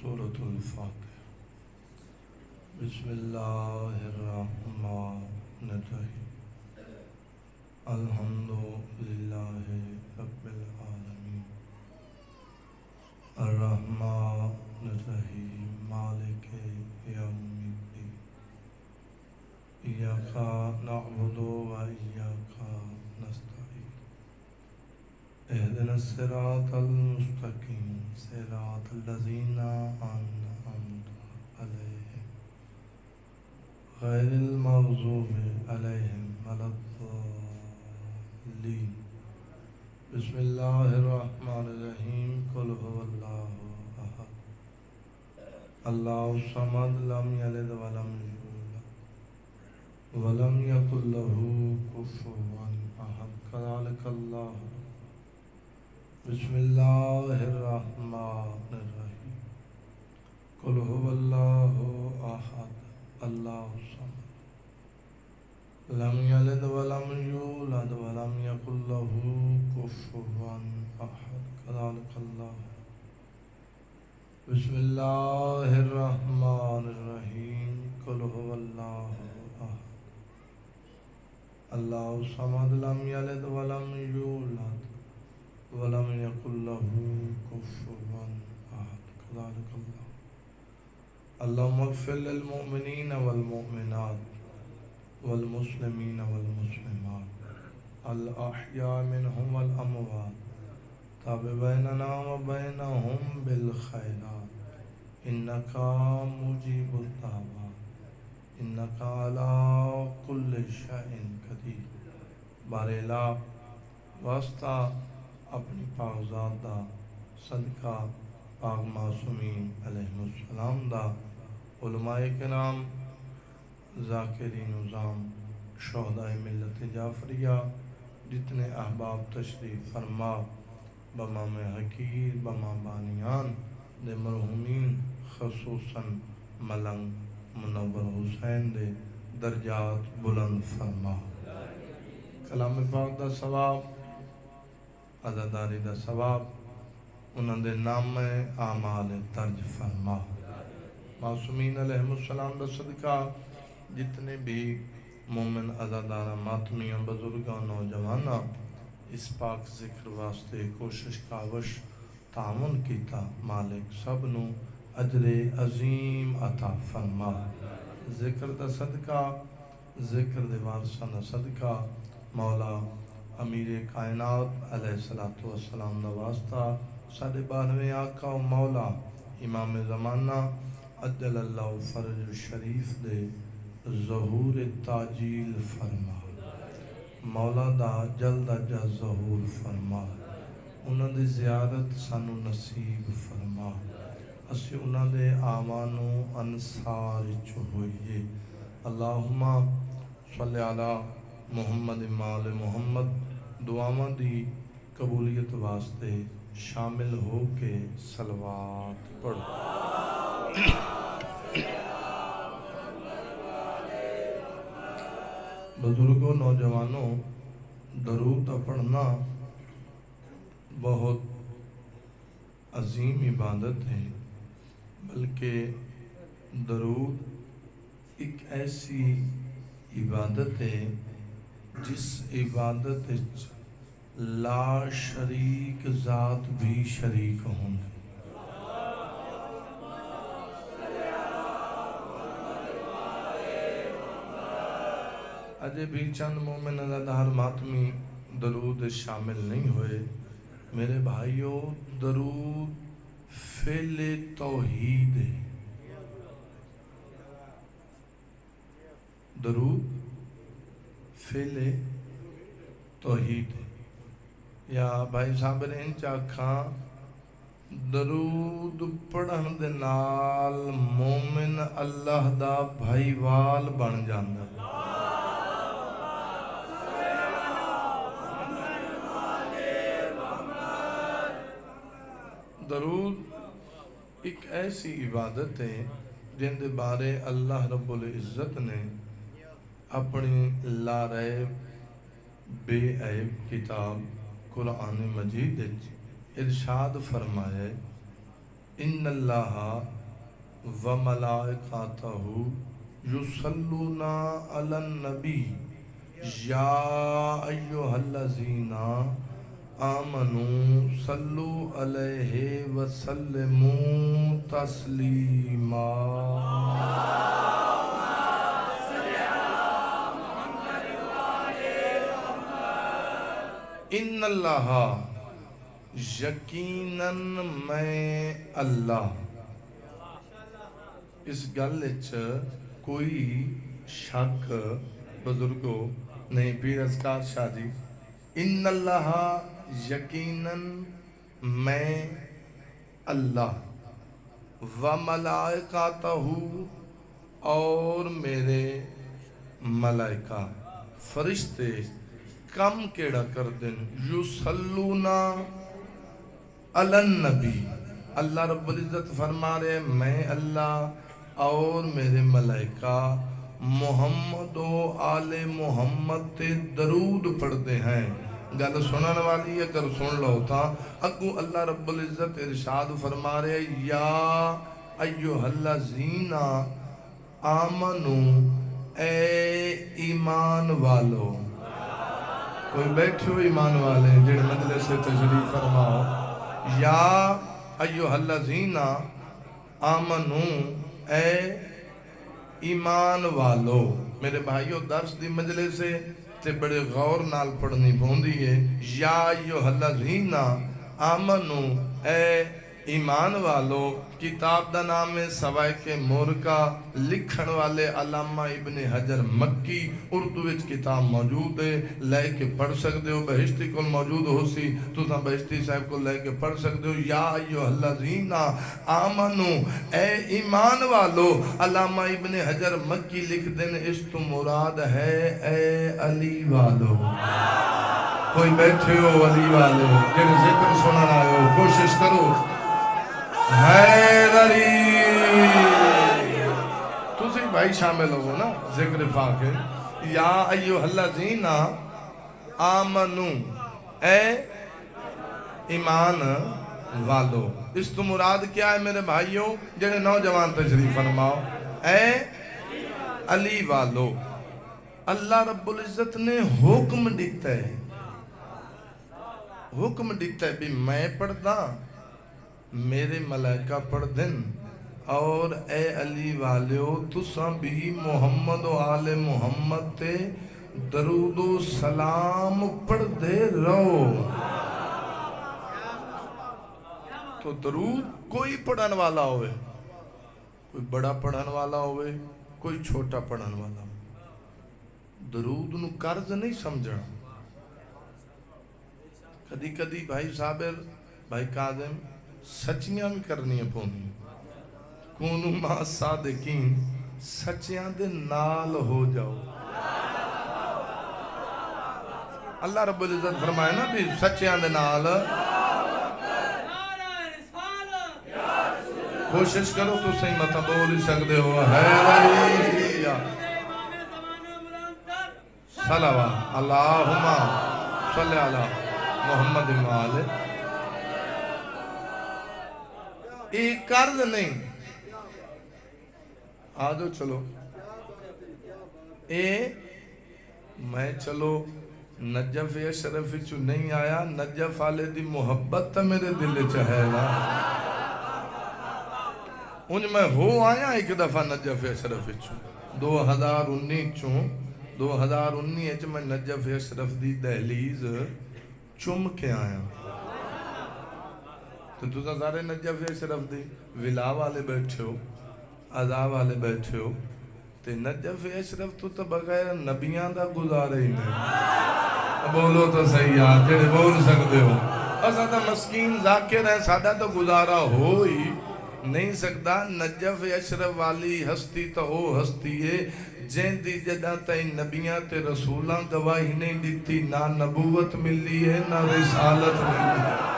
سورة الفاتحة. بسم الله الرحمن الرحيم. الحمد لله رب العالمين الرحمن الرحيم مالك يوم الدين إياك نعبد وإياك نستعين اهدنا الصراط المستقيم صراط الذين أنعمت عليهم غير المغضوب عليهم ولا الضالين. بسم الله الرحمن الرحيم. قل هو الله أحد الله الصمد لم يلد ولم يولد ولم يكن له كفوا أحد كذلك الله. بسم الله الرحمن الرحيم. قل هو الله أحد الله الصمد لم يلد ولم يولد ولم يكن له كفوا أحد كذلك الله. بسم الله الرحمن الرحيم. قل هو الله أحد الله الصمد لم يلد ولم يولد ولم يكن له كفوا أحد كذلك الله. اللهم اغفر للمؤمنين والمؤمنات والمسلمين والمسلمات الأحياء منهم والأموات تاب بيننا وبينهم بالخيرات إنك مجيب الدعوات إنك على كل شيء قدير. بارلا واسطہ اپنی پاک ذات دا صدقہ پاک معصومین علیہ السلام دا علماء کرام ذاکرین نظام شہداء ملت جعفریہ جتنے احباب تشریف فرما بمام حقیر بمام بانیان دے مرحومین خصوصاً ملنگ منور حسین دے درجات بلند فرما. کلام پاک دا ثواب عزاداری دا ثواب انہوں دے نام اعمال درج فرما. معصومین علیہ السلام دا صدقہ جتنے بھی مومن عزادارہ ماتمیاں بزرگاں نوجواناں اس پاک ذکر واسطے کوشش کاوش تعاون کیتا مالک سب نو اجر عظیم عطا فرما. ذکر دا صدقہ ذکر دے وارثاں دا صدقہ مولا امیر کائنات علیہ السلام دا واسطہ ساڑھے 12ویں آقا و مولا امام زمانہ عجل اللہ فرج الشریف دے ظہور تاجیل فرما. مولا دا جلد جا ظہور فرما. انہوں دے زیارت سانو نصیب فرما. اسی انہوں دے آمانو انصار چو ہوئیے. اللہم صلی علی محمد مال محمد. دعاواں دی قبولیت واسطے شامل ہو کے صلوات پڑھو. بزرگوں نوجوانوں درود پڑھنا بہت عظیم عبادت ہے، بلکہ درود ایک ایسی عبادت ہے جس عبادت لا شریک ذات بھی شریک ہوں. اجے بھی چند مومن عزادار ماتمی درود شامل نہیں ہوئے. میرے بھائیوں درود فعل توحید ہے. درود فعل توحید ہے. یا بھائی صاحب نے ان چاکھاں درود پڑھن دے نال مومن اللہ دا بھائی وال بن جاندہ. درود ایک ایسی عبادت ہے جن دے بارے اللہ رب العزت نے اپنی لا ریب بے عیب کتاب قرآن مجید ارشاد فرمایا ان اللہ و ملائکاتہ یصلون علی النبی یا ایھا الذین آمنوا صلو علیہ وسلموا تسلیما۔ ان اللہ یقیناً میں اللہ، اس گل وچ کوئی شک بزرگو نہیں، پیر اذکار شاہ جی، ان اللہ یقیناً میں اللہ و ملائکاتہ اور میرے ملائکہ فرشتے کم کیڑا کر دن، یصلون علی النبی، اللہ رب العزت فرما رہے میں اللہ اور میرے ملائکہ محمد و آل محمد تے درود پڑھتے ہیں۔ گل سنن والی اگر سن لو تا اگو اللہ رب العزت ارشاد فرما رہے یا ایھا الذین آمنو، اے ایمان والو، کوئی بیٹھے ہو ایمان والے جڑے مجلس سے تشریف فرماؤ، یا ایھا الذین آمنو، اے ایمان والو۔ میرے بھائیو درس دی مجلس سے تے بڑے غور نال پڑھنی پوندی ہے، یا ایھا الذین آمنو، اے ایمان والو۔ کتاب دا نام ہے سوائق مورکا، لکھن والے علامہ ابن حجر مکی، اردو وچ کتاب موجود ہے، لے کے پڑھ سکتے ہو، بہشتی کو موجود ہو سی تو تاں بہشتی صاحب کو لے کے پڑھ سکتے ہو۔ یا ایھا الذین آمنو، اے ایمان والو۔ علامہ ابن حجر مکی لکھ دن اس تو مراد ہے اے علی والو۔ کوئی بیٹھے ہو علی والے جن ذکر سننا آئے ہو، کوشش کرو حیر علی، تسی بھائی شامل ہو نا ذکر پاک ہے۔ یا ایھا الذین آمنو، اے ایمان والو۔ اس تو مراد کیا ہے میرے بھائیوں جنہیں نوجوان تشریف فرماؤ، اے علی والو۔ اللہ رب العزت نے حکم دیتا ہے، حکم دیتا ہے بھی میں پڑھدا، میرے ملائکہ پڑھ دن، اور اے علی والیو تساں بھی محمد و آل محمد تے درود و سلام پڑھ دے رہو۔ تو درود کوئی پڑھن والا ہوئے، کوئی بڑا پڑھن والا ہوئے، کوئی چھوٹا پڑھن والا ہوئے، درود نو قرض نہیں سمجھنا۔ کدی کدی بھائی صابر، بھائی قادم سچیاں بھی کرنیاں پونی، کونو ما صادقین، سچیاں دے نال ہو جاؤ۔ اللہ رب العزت فرمائے نا بھی سچیاں دے نال، کوشش کرو تو صحیح مت بول ہی سکتے ہو، حیر علی صلوات اللہم صلی علی محمد وآلہ۔ ایک قرض نہیں، آجو چلو، اے میں چلو نجف اشرف چو نہیں آیا، نجف والے دی محبت تا میرے دل چاہے نا، انج میں ہو آیا ایک دفعہ نجف اشرف چو 2019 چوں، 2019 میں نجف اشرف دی دہلیز چم کے آیا۔ تو تُسا سارے نجف اشرف دی ولا والے بیٹھے ہو، عذاب والے بیٹھے ہو، تے نجف اشرف تو بغیر نبیاں دا گزارے ہی نہیں۔ بولو تو صحیح آج جڑے بول سکتے ہو، اسا تا مسکین ذاکر ہے، سادہ تو گزارا ہو ہی نہیں سکتا۔ نجف اشرف والی ہستی تو ہو ہستی ہے جن دی جدہ تائیں نبیاں تے رسولاں گواہی نہیں دیتی، نہ نبوت ملی ہے نہ رسالت ملی ہے۔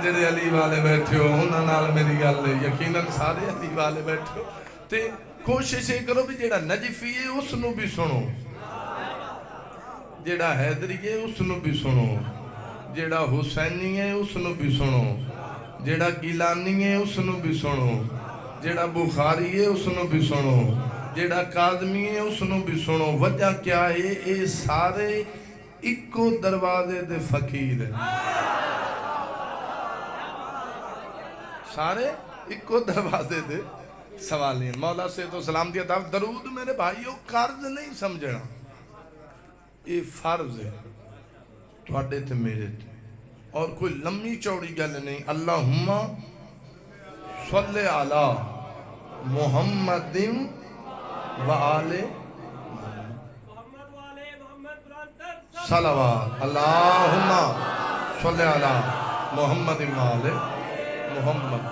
جڑے علی والے بیٹھے ہو انہاں نال میری گل ہے، یقیناً سارے علی والے بیٹھے ہو، تے کوشش کرو بھی جڑا نجفی ہے اس نو بھی سنو، جڑا حیدری ہے اس نو بھی سنو، جڑا حسینی ہے اس نو بھی سنو، جیڑا گیلانی ہے اس نو بھی سنو، جیڑا بخاری ہے اس نو بھی سنو، جیڑا کاظمی ہے اس نو بھی سنو۔ وجہ کیا ہے؟ اے سارے اکو دروازے دے فقیر ہیں، سارے اکو دروازے دے سوالی ہیں۔ مولا سے تو سلام دیا تھا۔ درود میرے بھائیوں قرض نہیں سمجھنا، یہ فرض ہے تواڈے تے میرے تے، اور کوئی لمبی چوڑی گل نہیں۔ اللہم صلی علی محمد و آل صلوات، اللہم صلی علی محمد و آل محمد۔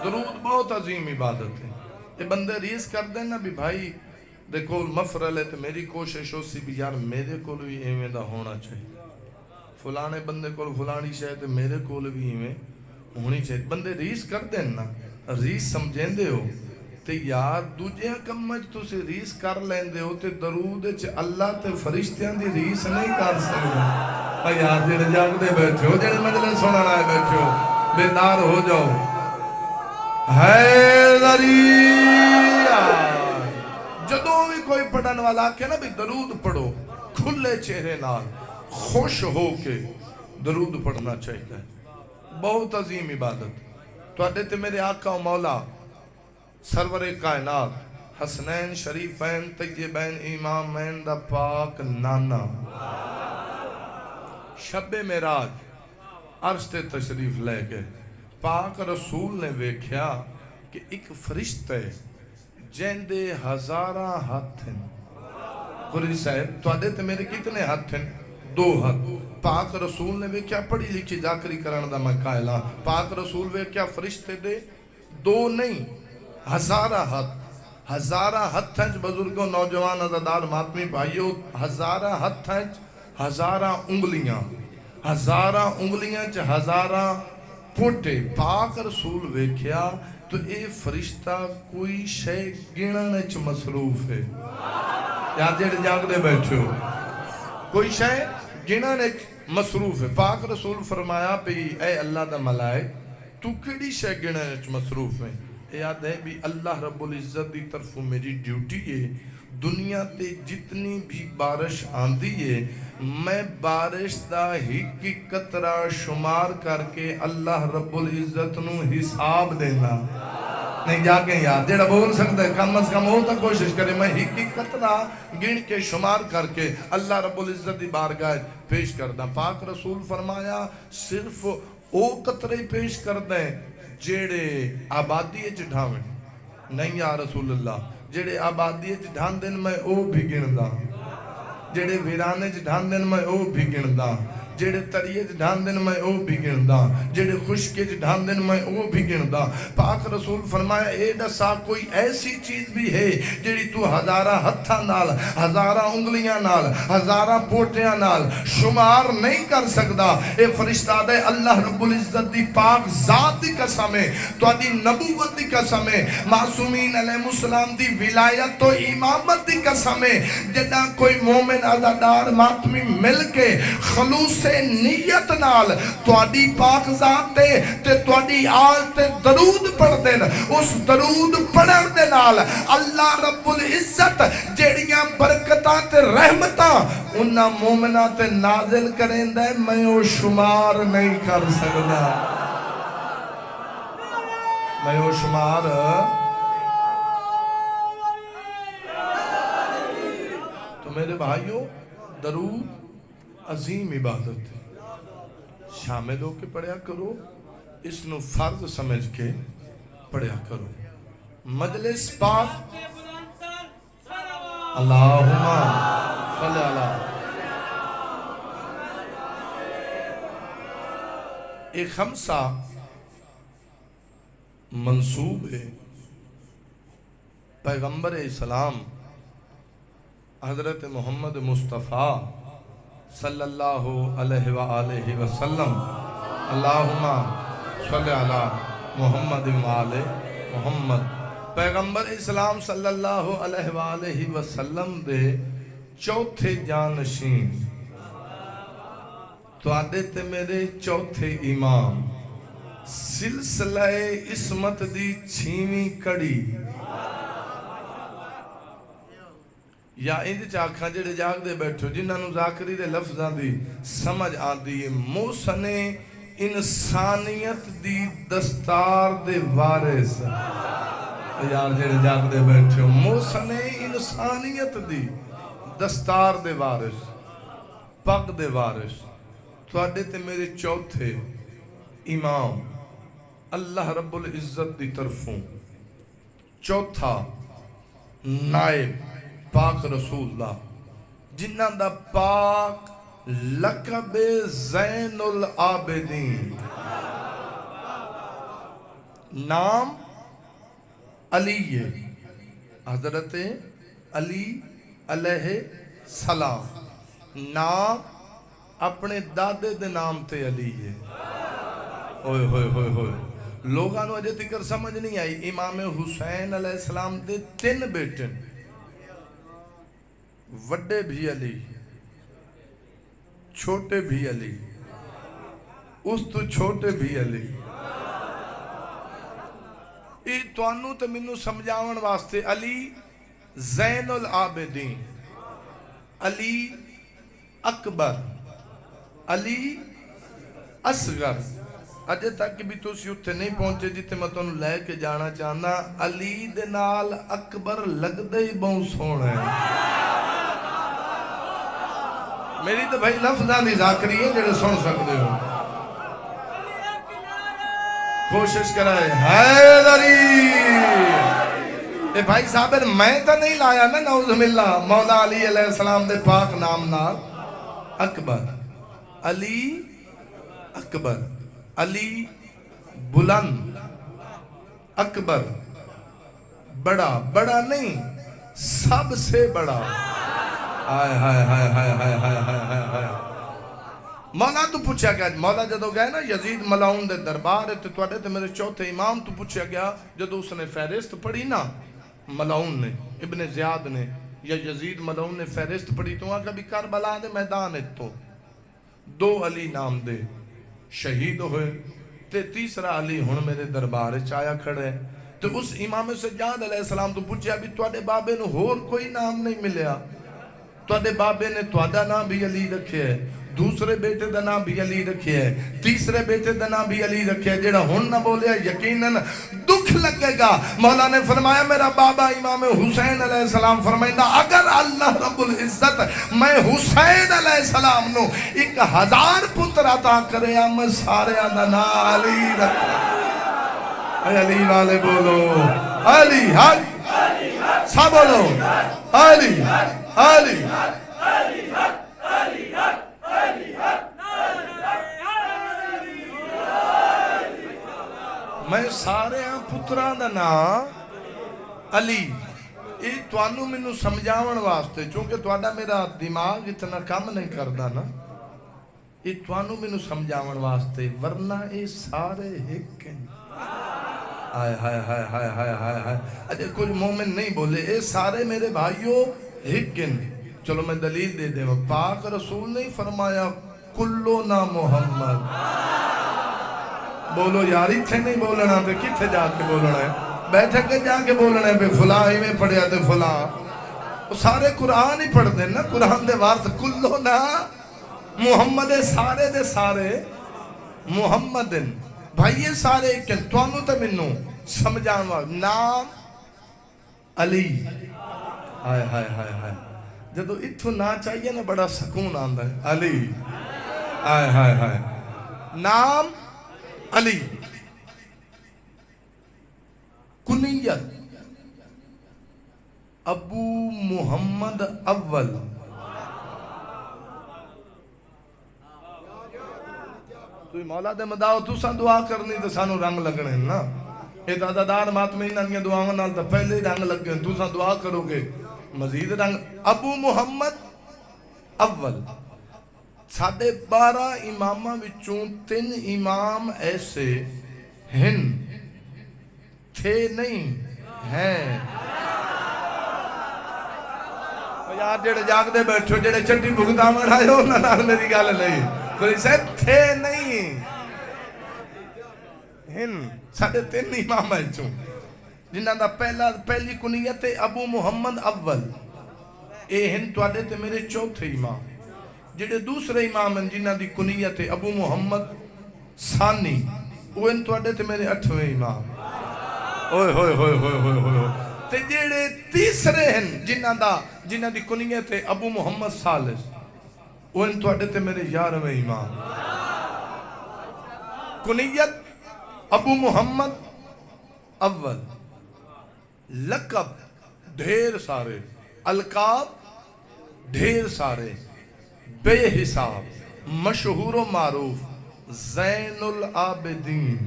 درود بہت عظیم عبادت ہے۔ یہ بندے ریس کر دیں نا بھی بھائی دیکھو مفرل ہے تو میری کوشش ہو سی بھی یار میرے کو بھی ایویں دا ہونا چاہیے، فلانے بندے کو فلانی شاید تو میرے کو بھی ایویں ہونی چاہیے۔ بندے ریس کر دیں نا، ریس سمجھیں دے ہو تے یار دوجیاں کمج تو سے ریس کر لیں دے ہو تے درود چ اللہ تے فرشتیاں دی ریس نہیں کر سکتے۔ یار جڑے جاگ دے بیٹھے ہو، جڑے مجلس سنن آئے بیٹھے ہو، بیدار ہو جاؤ۔ حیدری جدوں بھی کوئی پڑھن والا کہ نا بھی درود پڑھو، کھلے چہرے نال خوش ہو کے درود پڑھنا چاہیے، بہت عظیم عبادت۔ تو اڈے تے میرے آقا و مولا سرور کائنات حسنین شریفین طیبین امامین دا پاک نانا شب معراج عرش تے تشریف لے گئے۔ پاک رسول نے ویکھیا کہ ایک فرشتہ ہے جیندے ہزارہ ہاتھ ہیں۔ قری صاحب تو اڈے تے میرے کتنے ہاتھ ہیں؟ 2 ہاتھ۔ پاک رسول نے ویکھیا، پڑھی لکھی ذاکری کرن دا میں قائلہ، پاک رسول ویکھیا فرشتے دے 2 نہیں ہزارہ ہاتھ، ہزارہ ہاتھ ہیں بزرگوں نوجوان عزادار ماتمی بھائیوں، ہزارہ ہاتھ ہیں ہزارہ انگلیاں، ہزارہ انگلیاں چ ہزارہ پوٹے۔ پاک رسول ویکھیا تو اے فرشتہ کوئی شے گنن وچ مصروف ہے۔ یار جڑے جاگ دے بیٹھے ہو، کوئی شے گنن وچ مصروف ہے۔ پاک رسول فرمایا بھی اے اللہ دا ملائک تو کیڑی شے گنن وچ مصروف ہے؟ یاد ہے بھی اللہ رب العزت دی طرفوں میری ڈیوٹی ہے، دنیا تے جتنی بھی بارش آندی ہے میں بارش دا ہی قطرہ شمار کر کے اللہ رب العزت نو حساب دینا۔ نہیں جاگیں یار جیڑا بول سکتا ہے کم از کم ہو تا کوشش کرے میں ہی قطرہ گن کے شمار کر کے اللہ رب العزت دی بارگاہ پیش کردہ۔ پاک رسول فرمایا صرف او قطرے پیش کردیں جیڑے آبادی چڑھاویں۔ نہیں یا رسول اللہ، جیڑے آبادی چڑھان دن میں او بھی گندا، جیڑے ویرانے چڑھان دن میں او بھی گندا، جیڑے تریے چڑھان دن میں او بھی گندا، جیڑے خشکے چڑھان دن میں او بھی گندا۔ پاک رسول فرمایا اے دسا کوئی ایسی چیز بھی ہے جیڑی تو ہزارہ ہتھاں نال، ہزارہ انگلیاں نال، ہزارہ پوٹیاں نال شمار نہیں کر سکدا۔ اے فرشتہ دے اللہ رب العزت دی پاک ذات دی قسم ہے، تو دی نبوت دی قسم ہے، معصومین علیہ السلام دی ولایت و امامت دی قسم ہے، جدہ کوئی مومن عزادار ماتمی مل کے خلوص سے نیت نال تواڈی پاک ذات تے تواڈی آل تے درود پڑھ دین، اس درود پڑھن دے نال اللہ رب العزت جیڑیاں برکتاں تے رحمتاں انہاں مومناں تے نازل کریں دے میں او شمار نہیں کر سکدا، میں او شمار۔ تو میرے بھائیوں درود عظیم عبادت ہے، شامل ہو کے پڑھیا کرو، اس نو فرض سمجھ کے پڑھیا کرو۔ مجلس پاک اللہم صلی اللہ ایک خمسہ منصوب ہے پیغمبر اسلام حضرت محمد مصطفیٰ صلی اللہ علیہ وآلہ وسلم، اللہم صلی علی محمد وآلہ محمد۔ پیغمبر اسلام صلی اللہ علیہ وآلہ وسلم دے چوتھے جانشین، تو آدھے تے میرے چوتھے امام سلسلہ عصمت دی چھیویں کڑی یا اندھ چاکھاں جڑے جاگ دے بیٹھو جنہاں نو ذاکری دے لفظاں دی سمجھ آتی ہے محسن انسانیت دی دستار دے وارث یار جڑے جاگ دے بیٹھو محسن انسانیت دی دستار دے وارث پگ دے وارث تواڈے تے میرے چوتھے امام اللہ رب العزت دی طرفوں چوتھا نائب پاک رسول اللہ جنہاں دا پاک لقب زین العابدین نام علی ہے حضرت علی علیہ السلام نام اپنے دادے دے نام تے علی ہے ہوئے ہوئے ہوئے ہوئے لوگاں نو اجے تکر سمجھ نہیں آئی امام حسین علیہ السلام دے 3 بیٹے وڈے بھی علی چھوٹے بھی علی اس تو چھوٹے بھی علی ای توانو تے منو سمجھاون واسطے علی زین العابدین علی اکبر علی اصغر اجے تک بھی تو سی اتھے نہیں پہنچے جتے میں تو لے کے جانا چاہنا علی دے نال اکبر لگ دے ہی بہت سونا ہے میری تو بھائی لفظاں دی ذاکری ہے جڑے سن سکتے ہو کوشش کرائے حیدری اے بھائی صابر میں تو نہیں لایا نا نعوذ باللہ مولا علی علیہ السلام دے پاک نام نال اکبر علی اکبر علی بلند اکبر بڑا بڑا نہیں سب سے بڑا آئے ہائے ہائے ہائے ہائے ہائے ہائے ہائے مولا تو پوچھا گیا مولا جدو گئے نا یزید ملاؤن دے دربار تے توڑے تے میرے چوتھے امام تو پوچھا گیا جدو اس نے فہرست پڑھی نا ملاؤن نے ابن زیاد نے یا یزید ملاؤن نے فہرست پڑھی تو وہاں کبھی کربلا دے میدان ہے تو 2 علی نام دے شہید ہوئے تے تیسرا علی ہن میرے دربار چایا کھڑے تو اس امام سجاد علیہ السلام تو پوچھا بھی توڑے بابے نو ہور کوئی نام نہیں ملیا توڑے بابے نے توڑا نام بھی علی رکھے ہے دوسرے بیٹے دا نام بھی علی رکھے ہے تیسرے بیٹے دا نام بھی علی رکھے ہے جیڑا ہن نہ بولے یقیناً دکھ لگے گا مولا نے فرمایا میرا بابا امام حسین علیہ السلام فرمائندہ اگر اللہ رب العزت میں حسین علیہ السلام نو 1000 پتر عطا کرے میں سارے دا نام علی رکھے اے علی والے بولو علی علی سب بولو علی علی میں سارے پتران دا نام علی یہ توانو میں نو سمجھاون واسطے چونکہ توانہ میرا دماغ اتنا کام نہیں کردا نا یہ توانو میں نو سمجھاون واسطے ورنہ یہ سارے ہکن آئے ہائے ہائے ہائے ہائے ہائے ہائے اجھے کچھ مومن نہیں بولے اے سارے میرے بھائیوں ہکن چلو میں دلیل دے دے پاک رسول نے فرمایا کلو نا محمد بولو یاری تھے نہیں بولنا پہ کتھے جا کے بولنا ہے بیٹھے کے جا کے بولنا ہے پہ فلاں ہی میں پڑھیا تھے فلاں وہ سارے قرآن ہی پڑھ دیں نا قرآن دے وارث کلو نا محمد سارے دے سارے محمد بھائی یہ سارے کن توانو تے منو سمجھان وارث نام علی ہائے ہائے ہائے ہائے جدو اتھو نہ چاہیے نا بڑا سکون آندہ ہے علی ہائے ہائے ہائے نام علی کنیت ابو محمد اول تو مولا دے مداؤ تو سان دعا کرنی تو سانو رنگ لگنے نا اے دادا دار ماتمین انگیا دعاوں نال تو پہلے رنگ لگ گئے تو سان دعا کرو گے مزید رنگ ابو محمد اول 12.5 امامہ وچوں 3 امام ایسے ہن تھے نہیں ہیں یار جڑے جاگ دے بیٹھو جڑے چٹی بھگتا مڑھائے ہو نہ نال میری گال نہیں کوئی سے تھے نہیں ہن ساڈے 3 امام چوں جنہاں دا پہلی کنیت ہے ابو محمد اول، اے ہن تواڈے تے میرے چوتھے امام۔ جڑے دوسرے امام ہیں جنہاں دی کنیت ہے ابو محمد ثانی، وہ ان تواڈے تے میرے 8ویں امام۔ اوئے ہوئے ہوئے ہوئے ہوئے ہوئے۔ تے جڑے تیسرے ہیں جنہاں دی کنیت ہے ابو محمد ثالث، وہ ان تواڈے تے میرے 11ویں امام۔ کنیت ابو محمد اول، لقب ڈھیر سارے، القاب ڈھیر سارے، بے حساب، مشہور و معروف زین العابدین۔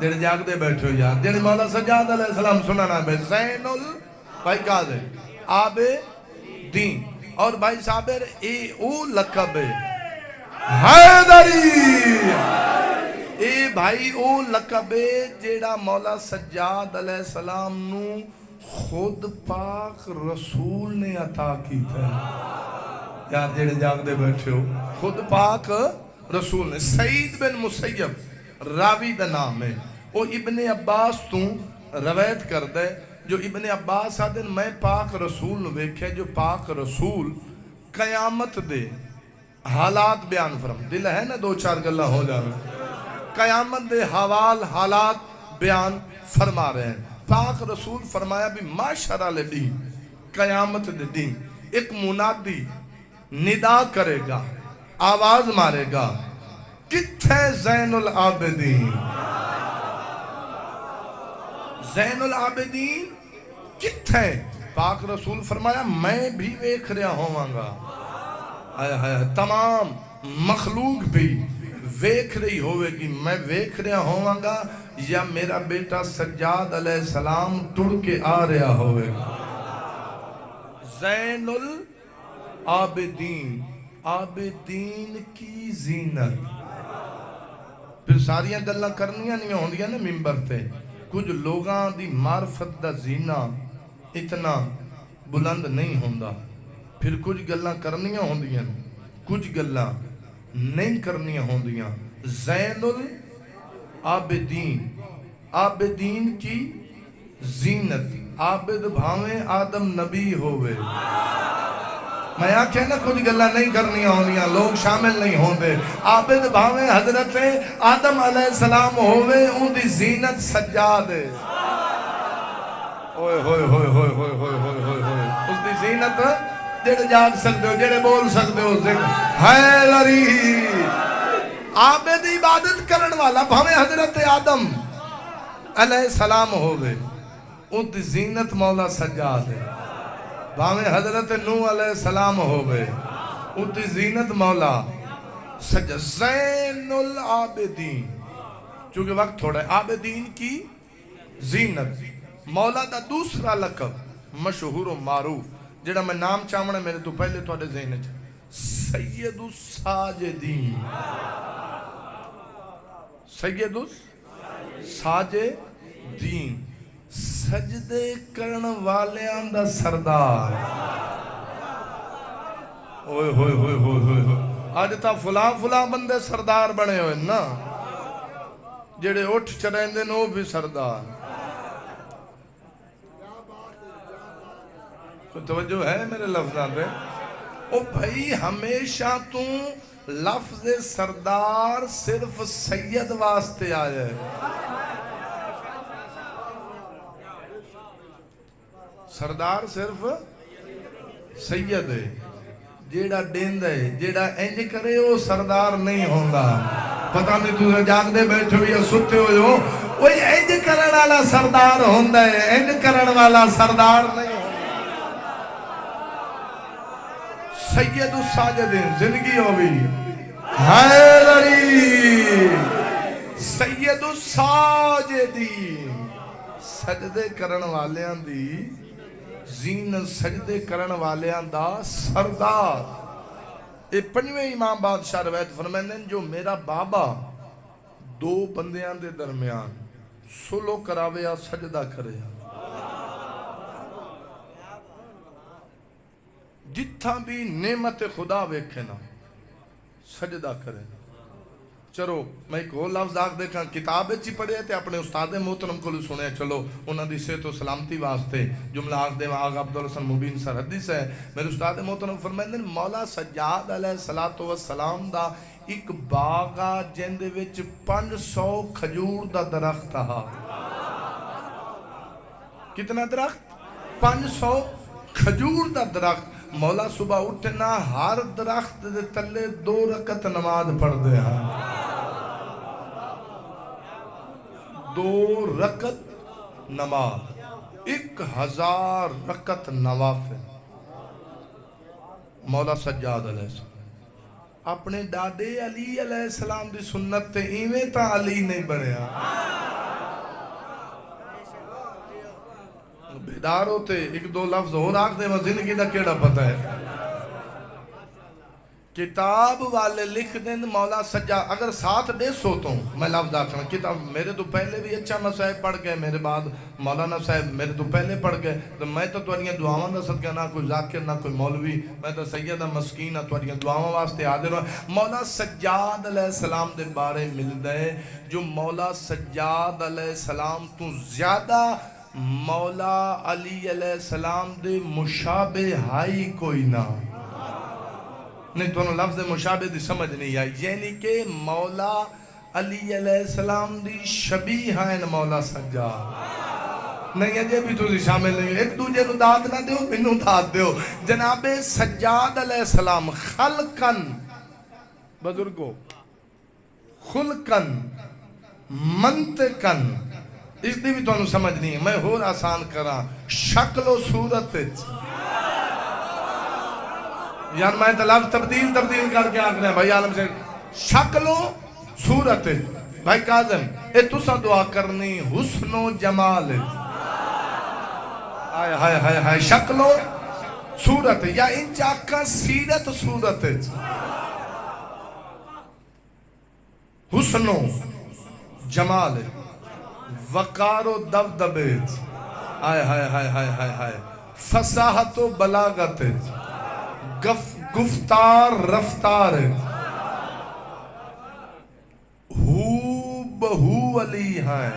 جڑے جاگ دے بیٹھے ہو یار، جڑے مولا سجاد علیہ السلام سنانا بے زین بھائی کہا دے عابدین۔ اور بھائی صابر اے او لقب ہے حیدری، اے بھائی او لقب ہے جیڑا مولا سجاد علیہ السلام نو خود پاک رسول نے عطا کیتا ہے۔ یار جیڑے جاگ دے بیٹھے ہو، خود پاک رسول نے۔ سعید بن مسیب راوی دا نام ہے، وہ ابن عباس تو روایت کر دے، جو ابن عباس آدھن میں پاک رسول نو ویکھے، جو پاک رسول قیامت دے حالات بیان فرم، دل ہے نا 2-4 گلہ ہو جانا، قیامت دے حالات بیان فرما رہے ہیں۔ پاک رسول فرمایا بھی معاشرہ لے دین، قیامت دے دین ایک منادی ندا کرے گا، آواز مارے گا، کتھے زین العابدین؟ زین العابدین کتھے؟ پاک رسول فرمایا میں بھی ویکھ رہا ہوں گا، تمام مخلوق بھی ویکھ رہی ہوئے گی، میں ویکھ رہا ہوں گا، یا میرا بیٹا سجاد علیہ السلام ٹڑ کے آ رہا ہوئے گا۔ زین العابدین، عابدین کی زینت۔ پھر ساریاں گلاں کرنیاں نہیں ہوندیاں نا ممبر تے، کچھ لوگاں دی معرفت دا زینہ اتنا بلند نہیں ہوندا، پھر کچھ گلاں کرنیاں ہوندیاں، کچھ گلاں نہیں کرنیاں ہوندیاں۔ زین العابدین، عابدین کی زینت۔ عابد بھاویں آدم نبی ہوئے، میں آکھے نا کچھ گلہ نہیں کرنیاں ہوندیاں، لوگ شامل نہیں ہوندے۔ عابد بھاویں حضرت آدم علیہ السلام ہوئے، ان دی زینت سجاد ہے۔ اوئے ہوئے ہوئے ہوئے ہوئے ہوئے ہوئے ہوئے، اس دی زینت جڑے جاگ سکتے ہو، جڑے بول سکتے ہو، ذکر حیدری۔ عابد عبادت کرن والا بھاویں حضرت آدم علیہ السلام ہوئے، ان دی زینت مولا سجاد ہے۔ بھاویں حضرت نوح علیہ السلام ہوئے، ان دی زینت مولا سجاد۔ زین العابدین، چونکہ وقت تھوڑا ہے، عابدین کی زینت۔ مولا دا دوسرا لقب مشہور و معروف، جڑا میں نام چاہمنا میرے تو پہلے تو آڑے ذہن ہے، سید الساجدین۔ سید الساجدین، سجدے کرن والیاں دا سردار۔ اوئے ہوئے ہوئے ہوئے ہوئے، آج تا فلاں بندے سردار بنے ہوئے نا، جڑے اٹھ چرہیں دے نو بھی سردار۔ توجہ ہے میرے لفظاں پہ؟ او بھائی ہمیشہ تو لفظ سردار صرف سید واسطے آیا ہے۔ سردار صرف سید ہے، جیڑا ڈیند ہے، جیڑا انج کرے وہ سردار نہیں ہوندہ۔ پتہ نہیں تو جاگ دے بیٹھے ہو یا ستے ہوئے ہو، وہی انج کرن والا سردار ہوندہ ہے، انج کرن والا سردار نہیں ہوندہ۔ سید الساجدین، زندگی ہوئی حیدری۔ سید الساجدین، سجدے کرن والیاں دی زینت، سجدے کرن والیاں دا سردار۔ اے 5ویں امام بادشاہ روایت فرمائیں، جو میرا بابا 2 بندیاں دے درمیان سلو کراوے یا سجدہ کرے، جتھا بھی نعمت خدا ویکھے نا سجدہ کرے، چلو میں ایک اور لفظ آکھ دیکھا کتاب چی پڑھے تھے اپنے استاد محترم کو سنے چلو انہوں دی صحت و سلامتی واسطے جملہ آکھ دے آغا عبدالحسن مبین سر حدیث ہے میرے استاد محترم فرمائیں دیں مولا سجاد علیہ السلام دا ایک باغا جندے وچ 500 کھجور دا درخت تھا کتنا درخت 500 کھجور دا درخت مولا صبح اٹھنا ہر درخت دے تلے 2 رکعت نماز پڑھ دے ہاں 2 رکعت نماز 1000 رکعت نوافل مولا سجاد علیہ السلام اپنے دادے علی علیہ السلام دی سنت تے ایویں تا علی نہیں بنیا بیدار ہوتے ایک 2 لفظ اور آکھ دے میں زندگی دا کیڑا پتہ ہے کتاب والے لکھ دیں مولا سجاد اگر ساتھ دے سوتوں میں لفظ آکھنا کتاب میرے تو پہلے بھی اچھا مسائب پڑھ گئے میرے بعد مولانا صاحب میرے تو پہلے پڑھ گئے تو میں تو توڑیاں دعاواں دا صدقہ نہ کوئی ذاکر نہ کوئی مولوی میں تو سیدہ مسکین نہ توڑیاں دعاواں واسطے حاضر ہوں مولا سجاد علیہ السلام دے بارے مل دے جو مولا سجاد علیہ السلام تو زیادہ مولا علی علیہ السلام دے مشابہ ہائی کوئی نہ نہیں تو لفظ مشابہ دی سمجھ نہیں آئی یعنی کہ مولا علی علیہ السلام دی شبیہ ہیں مولا سجاد نہیں ہے بھی تو شامل نہیں ایک دوجہ نو داد نہ دیو منو داد دیو جناب سجاد علیہ السلام خلقن بزرگو خلقن منطقن اس دی بھی تو انہوں سمجھ نہیں ہے میں اور آسان کرا شکل و صورت یار میں طلب تبدیل کر کے آکھ رہے ہیں بھائی عالم سے شکل و صورت بھائی قاظم اے تسا دعا کرنی حسن و جمال ہائے ہائے ہائے ہائے شکل و صورت یا ان چاکا سیرت صورت حسن و جمال وقار و دبدبیت آئے ہائے ہائے ہائے ہائے ہائے فصاحت و بلاغت گفتار رفتار ہو بہو علی ہے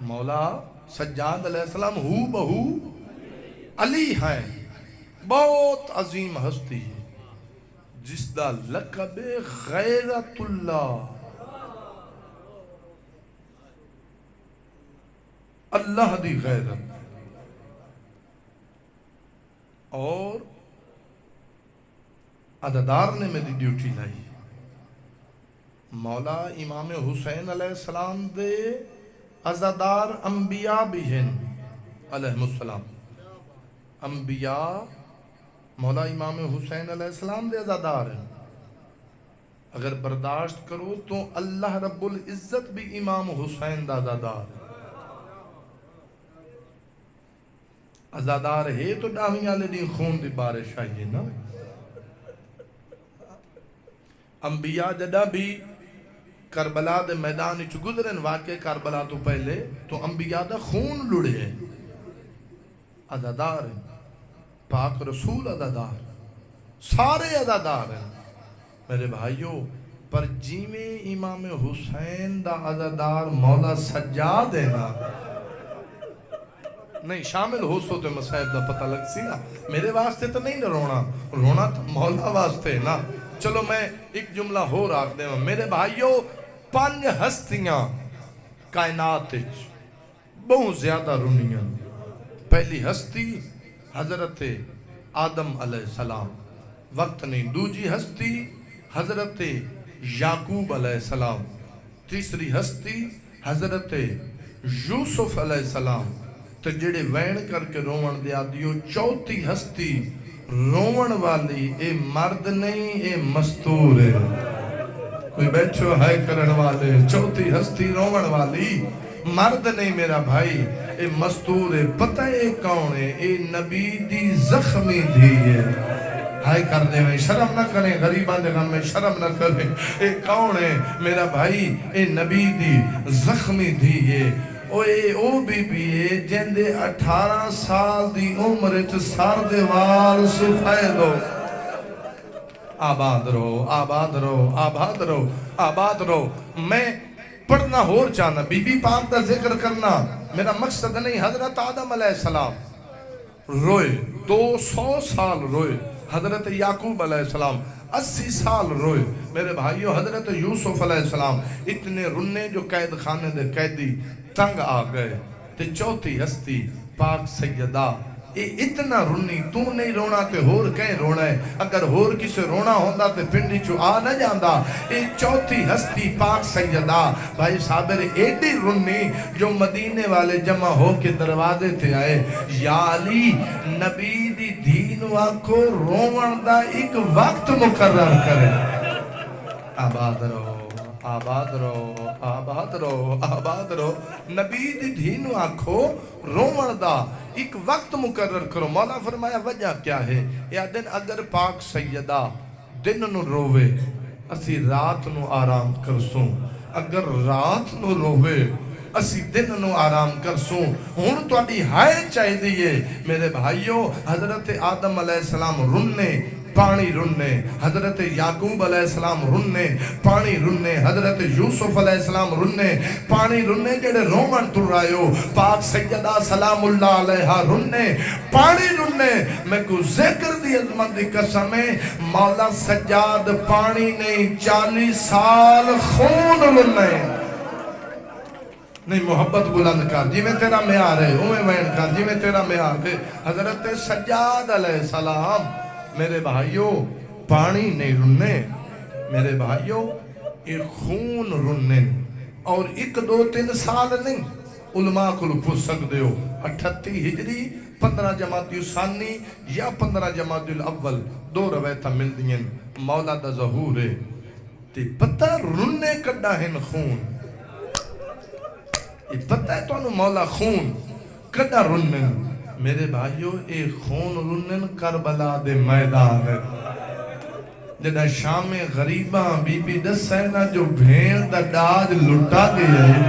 مولا سجاد علیہ السلام ہو بہو علی ہے بہت عظیم ہستی ہے جس دا لقب غیرت اللہ اللہ دی غیرت اور عددار نے میری ڈیوٹی لائی مولا امام حسین علیہ السلام دے عزادار انبیاء بھی ہیں علیہ السلام انبیاء مولا امام حسین علیہ السلام دے عزادار ہیں اگر برداشت کرو تو اللہ رب العزت بھی امام حسین دا عزادار ہے عزادار ہے تو ڈاہویں آلے دین خون دی بارش آئیے نا انبیاء جدہ بھی کربلا دے میدان چ گزرن واقع کربلا تو پہلے تو انبیاء دا خون لڑے ہیں عزادار ہیں پاک رسول عزادار سارے عزادار ہیں میرے بھائیو پر جیویں امام حسین دا عزادار مولا سجاد ہے نا نہیں شامل ہو سو تو مسائب دا پتہ لگ سی نا میرے واسطے تو نہیں رونا تو مولا واسطے نا چلو میں ایک جملہ ہو رکھ دے میرے بھائیو 5 ہستیاں کائنات بہت زیادہ رونیاں پہلی ہستی حضرت آدم علیہ السلام وقت نہیں دوجی ہستی حضرت یعقوب علیہ السلام تیسری ہستی حضرت یوسف علیہ السلام تو جڑے وین کر کے رومن دیا دیو چوتھی ہستی رومن والی اے مرد نہیں اے مستور ہے کوئی بیٹھو ہے کرن والے چوتھی ہستی رومن والی مرد نہیں میرا بھائی اے مستور ہے پتہ اے کون ہے اے نبی دی زخمی دھی ہے ہائے کر دے میں شرم نہ کریں غریبان دے غم میں شرم نہ کریں اے کون ہے میرا بھائی اے نبی دی زخمی دھی ہے او بی بی جن دے 18 سال دی عمر چ سر دے وال سفید ہو آباد رہو آباد رہو آباد رہو آباد رہو. میں پڑھنا ہور چاہنا بی بی پاک دا ذکر کرنا میرا مقصد نہیں. حضرت آدم علیہ السلام روئے 200 سال روئے. حضرت یعقوب علیہ السلام 80 سال روئے. میرے بھائیو حضرت یوسف علیہ السلام اتنے رنے جو قید خانے دے قیدی تنگ آ گئے. تے چوتھی ہستی پاک سیدہ اے اتنا رنی تو نہیں رونا تے ہور کہیں رونا ہے. اگر ہور کسے رونا ہوندہ تے پنڈی چو آ نہ جاندہ. اے چوتھی ہستی پاک سیدہ بھائی صابر ایڈی رنی جو مدینے والے جمع ہو کے دروازے تھے آئے. یا علی نبی دی دین واکو رومن دا ایک وقت مقرر کرے. آباد رہو آباد رہو آباد رہو آباد رہو. نبی دی دین آکھو رومن دا ایک وقت مقرر کرو. مولا فرمایا وجہ کیا ہے؟ یا دن اگر پاک سیدہ دن نو روے اسی رات نو آرام کرسوں. اگر رات نو روے اسی دن نو آرام کرسوں. ہون تو اڈی ہائے چاہی دیئے میرے بھائیو. حضرت آدم علیہ السلام رننے پانی رننے. حضرت یعقوب علیہ السلام رننے پانی رننے. حضرت یوسف علیہ السلام رننے پانی رننے. جڑے رومن تر رہے ہو پاک سیدہ سلام اللہ علیہ رننے پانی رننے. میں کو ذکر دی عظمت دی قسمیں مولا سجاد پانی نہیں 40 سال خون رننے. نہیں محبت بلند کر جی میں تیرا معیار ہے اوے وین کر جی میں تیرا معیار ہے. حضرت سجاد علیہ السلام میرے بھائیو پانی نہیں رننے. میرے بھائیو ایک خون رننے اور 1 2 3 سال نہیں. علماء کو پوچھ سکتے ہو 38 ہجری 15 جمادی الثانی یا 15 جمادی الاول 2 روایتاں مل دیں. مولا دا ظہور ہے تے پتہ رننے کڈا ہن خون. یہ پتہ ہے تو انہوں مولا خون کڈا رننے. میرے بھائیو ایک خون رنن کربلا دے میدان ہے. جدہ شام غریباں بی بی دس ہے نا جو بھین دا ڈاج لٹا گیا ہے.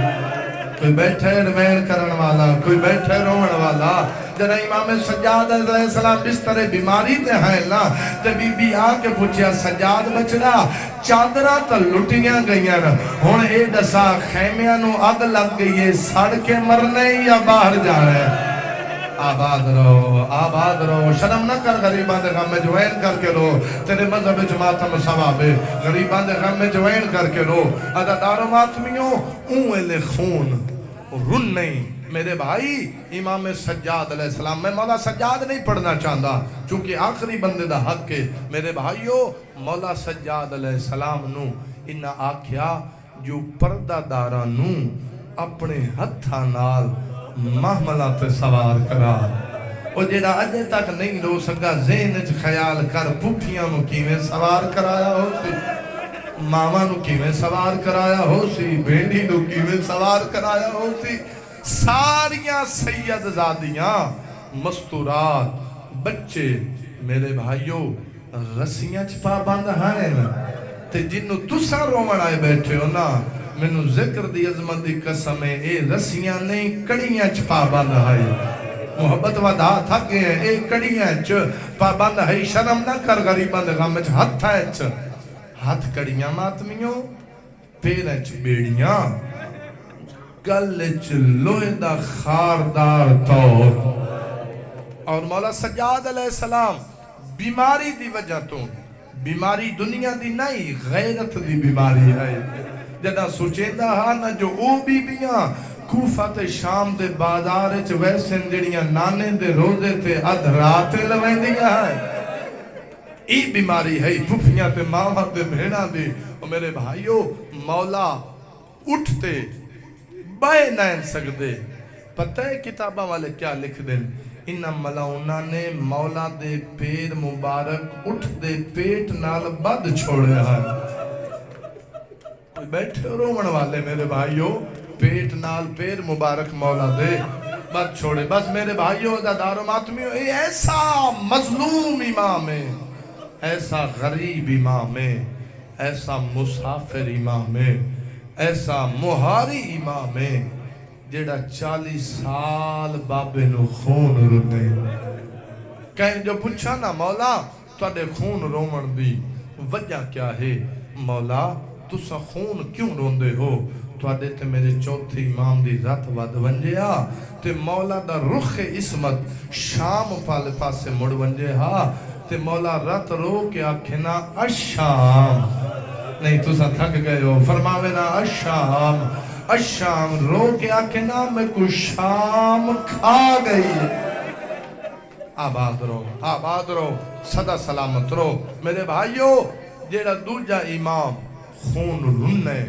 کوئی بیٹھے روین کرن والا کوئی بیٹھے رومن والا. جدہ امام سجاد علیہ السلام بستر بیماری تے ہیں نا تے بی بی آ کے پوچھیا سجاد بچڑا چادرہ تا لٹیاں گئیاں نا ہون اے دسا خیمیاں نو اگ لگ گئی ہے سڑ کے مرنے یا باہر جانے. آباد رہو شرم نہ کر. غریبان دے غم میں جوائن کر کے رو. تیرے مذہب جماعتم ثواب ہے. غریبان دے غم میں جوائن کر کے رو. عددار و ماتمیوں اونوے خون رن نہیں. میرے بھائی امام سجاد علیہ السلام میں مولا سجاد نہیں پڑھنا چاہتا چونکہ آخری بندے دا حق ہے. میرے بھائیو مولا سجاد علیہ السلام نو انہا آکھیا جو پردہ دارہ نو اپنے ہتھا نال محملہ تے سوار کرا. اور جیڑا اجے تک نہیں رو سکا ذہن خیال کر پوٹھیاں نو کیویں سوار کرایا ہو سی ماما نو کیویں سوار کرایا ہو سی بھیڑی نو کیویں سوار کرایا ہو سی. ساریاں سید زادیاں مستورات بچے میرے بھائیو رسیاں چھپا بند ہیں تے جنو تسا رومن آئے بیٹھے ہو نا میں ذکر دی عظمت دی قسمیں اے رسیاں نہیں کڑیاں چھپا بند ہے. محبت ودا تھا کہ اے کڑیاں چھپا بند ہے. شرم نہ کر غریبان دے غم وچ ہتھ ہے ہتھ کڑیاں ماتمیوں پیراں چ بیڑیاں گل چ لوہے دا خاردار طور. اور مولا سجاد علیہ السلام بیماری دی وجہ تو بیماری دنیا دی نہیں غیرت دی بیماری ہے. جدہ سوچیندہ ہاں نا جو او بی بیاں کوفہ تے شام دے بازار چ ویسے جڑیاں نانے دے روزے تے ادھ راتے لویں دیا ہے. ای بیماری ہے پھپھیاں تے ماما تے بھیڑاں دی. اور میرے بھائیو مولا اٹھتے بائے نائن سکدے. پتہ ہے کتابہ والے کیا لکھ دیں انہا ملاؤنہ نے مولا دے پیر مبارک اٹھ دے پیٹ نال بد چھوڑے ہیں. بیٹھے رومن والے میرے بھائیو پیٹ نال پیر مبارک مولا دے بد چھوڑے. بس میرے بھائیو عزادار و ماتمیو اے ایسا مظلوم امام ہے ایسا غریب امام ہے ایسا مسافر امام ہے ایسا مہاری امام ہے جیڑا 40 سال بابے نو خون رنے. کہیں جو پوچھا نا مولا تھوڑے خون رومن دی وجہ کیا ہے مولا تسا خون کیوں روندے ہو تواڈے تے میرے چوتھے امام دی رات ود ونجیا تے مولا دا رخ عصمت شام پالے پاسے مڑ ونجیا تے مولا رات رو کے آکھنا الشام نہیں تسا تھک گئے ہو فرماوے نا الشام الشام رو کے آکھنا میں کو شام کھا گئی آباد رو صدا سلامت رو میرے بھائیو جیڑا دوجا امام خون رننے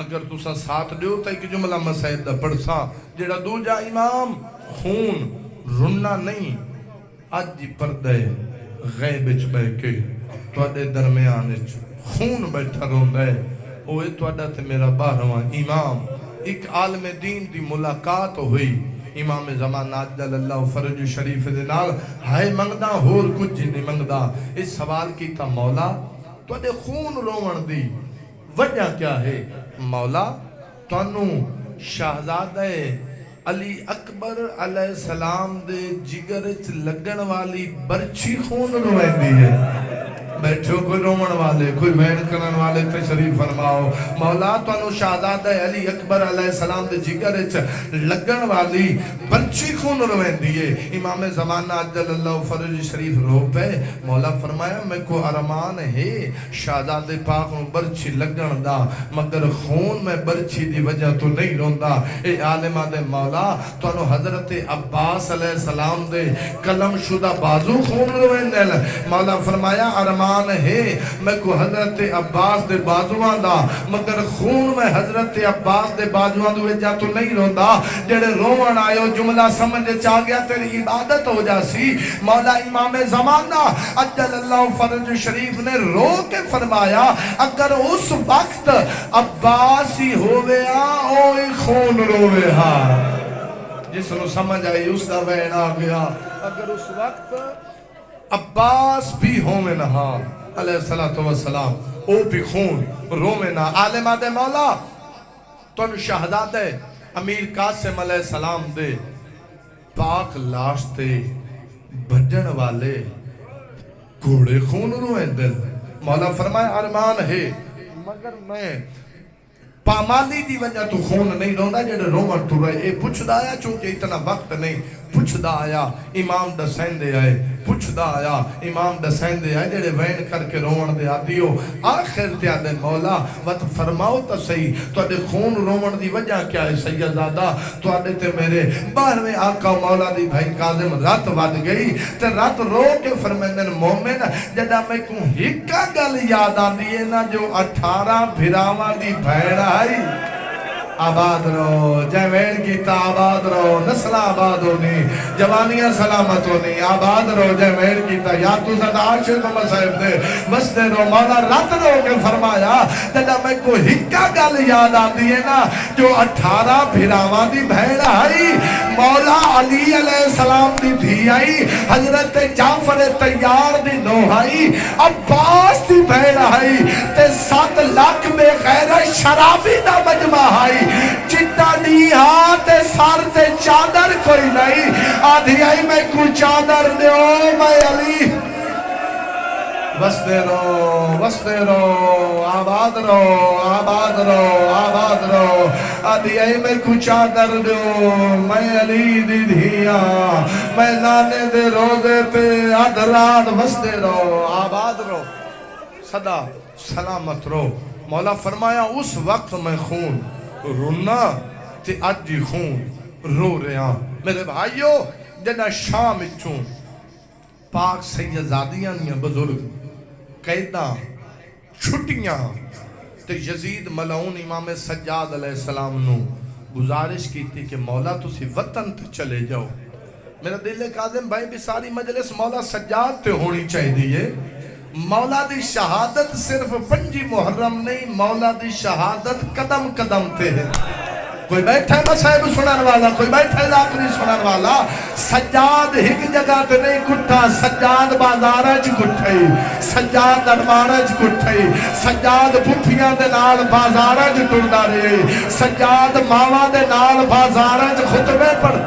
اگر تسا ساتھ دیو تا ایک جملہ مسائد دا پڑھسا جیڑا دوجا امام خون رننا نہیں آج جی پردے غیب اچ بے کے توڑے درمیان اچ خون بیٹھا روندے اوہ توڑا تے میرا 12واں امام ایک عالم دین دی ملاقات ہوئی امام زمان عجل اللہ فرج شریف دے نال ہائے منگدا ہور کچھ نہیں منگدا اس سوال کی تا مولا توڑے خون روون دی وجہ کیا ہے مولا تانو شہزادہ علی اکبر علیہ السلام دے جگرچ لگن والی برچی خون روین دی ہے بیٹھو کوئی رومن والے کوئی وین کرن والے تشریف فرماؤ مولا تانو شہزادہ علی اکبر علیہ السلام دے جگرچ لگن والی برچی خون روین دیئے امام زمانہ عجل اللہ فرج شریف رو پہ مولا فرمایا میں کو ارمان ہے شہزادہ پاک میں برچی لگن دا مگر خون میں برچی دی وجہ تو نہیں روندا اے عالمہ دے مولا تانو حضرت عباس علیہ السلام دے قلم شدہ بازو خون روین دے مولا فرمایا ارمان ہے میں کو حضرت عباس دے بازوان دا مگر خون میں حضرت عباس دے بازوان دے وجہ تو نہیں روندا جڑے روان آئے جملہ سمجھ چاہ گیا تیری عبادت ہو جاسی مولا امام زمانہ عجل اللہ فرج شریف نے رو کے فرمایا اگر اس وقت عباسی ہوئے اوہ خون روئے جس نے سمجھ آئی اس دا وین آ گیا اگر اس وقت عباس بھی ہوئے نہا علیہ السلام او بھی خون روئے نہ عالمہ دے مولا تو شہزادہ امیر قاسم علیہ السلام دے پاک لاش تے بھجن والے گھوڑے خون روئے دل مولا فرمائے ارمان ہے مگر میں پامالی دی وجہ تو خون نہیں روندا جڑے رومن تو رہے اے پوچھ دا آیا چونکہ اتنا وقت نہیں پوچھ دا آیا امام دسین دے آئے پوچھ دا آیا امام دسین دے آئے جڑے وین کر کے رومن دے آدیو آخر تے آدھے مولا وقت فرماؤ تا صحیح تو آدھے خون رومن دی وجہ کیا ہے سیدادہ تو آدھے تے میرے 12ویں آقا مولا دی بھائی قاظم رات ود گئی تے رات رو کے فرمیندن مومن جڑا میں کو ہکا گل یاد آن دیئے نا جو 18 بھراواں دی بھیڑا آباد رو جیوین کی تا آباد رو نسل آباد ہونی جوانیاں سلامت ہونی آباد رو جیوین کی تا یا تو زدہ عاشق و مسائب دے وستے رو مولا رات رو کے فرمایا جدہ میں کو ہکا گل یاد آتی ہے نا جو 18 بھراواں دی بھیڑ آئی مولا علی علیہ السلام دی دھی آئی حضرت جعفر تیار دی نو آئی عباس دی بھیڑ آئی تے 7 لاکھ میں غیر شرابی دا مجمع آئی چٹا نہیں ہاتھ سار تے چادر کوئی نہیں آدھی آئی میں کو چادر دیو میں علی وستے رو آباد رو آباد رو آباد رو آدھی آئی میں کو چادر دیو میں علی دی دھیا میں نانے دے روزے پہ آدھران وستے رو آباد رو صدا سلامت رو مولا فرمایا اس وقت میں خون رونا تے اجی خون رو رہا میرے بھائیو جنہ شام اچھوں پاک سیدزادیاں نیا بزرگ قیدہ چھٹیاں تے یزید ملعون امام سجاد علیہ السلام نو گزارش کی تھی کہ مولا تسی وطن تے چلے جاؤ میرا دل کاظم بھائی بھی ساری مجلس مولا سجاد تے ہونی چاہی دیئے مولا دی شہادت صرف 5 محرم نہیں مولا دی شہادت قدم قدم تے ہے کوئی بیٹھا ہے مسائب سنن والا کوئی بیٹھا ہے ذاکری سنن والا سجاد ہک جگہ تے نہیں کٹھا سجاد بازارج کٹھائی سجاد دربارج کٹھائی سجاد پھپیاں دے نال بازارج ٹردا رہی سجاد ماوا دے نال بازارج خطبے پڑھ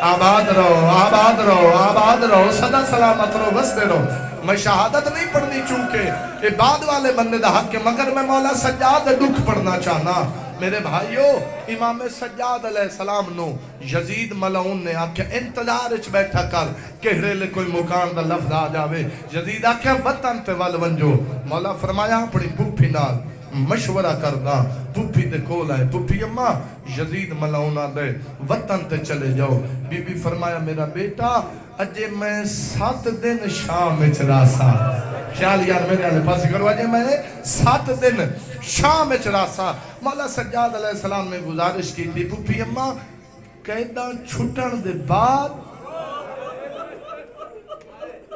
آباد رہو آباد رہو آباد رہو سدا سلامت رہو بستے رہو میں شہادت نہیں پڑھنی چونکہ عباد والے بندے دا حق ہے مگر میں مولا سجاد دکھ پڑھنا چاہنا میرے بھائیو امام سجاد علیہ السلام نو یزید ملعون نے آکھیا انتظار اچ بیٹھا کر کہرے لے کوئی مکان دا لفظ آ جاوے یزید آکھیا وطن تے ول ونجو مولا فرمایا اپنی پھوپھی نال مشورہ کرنا پھوپھی دے کول آئے پھوپھی اماں یزید ملعون دے وطن تے چلے جاؤ بی بی فرمایا میرا بیٹا اجے میں 7 دن شام وچ راسا خیال یار میرے والے پاس کرو اجے میں 7 دن شام وچ راسا مولا سجاد علیہ السلام نے گزارش کی تھی پھوپھی اماں قیداں چھٹن دے بعد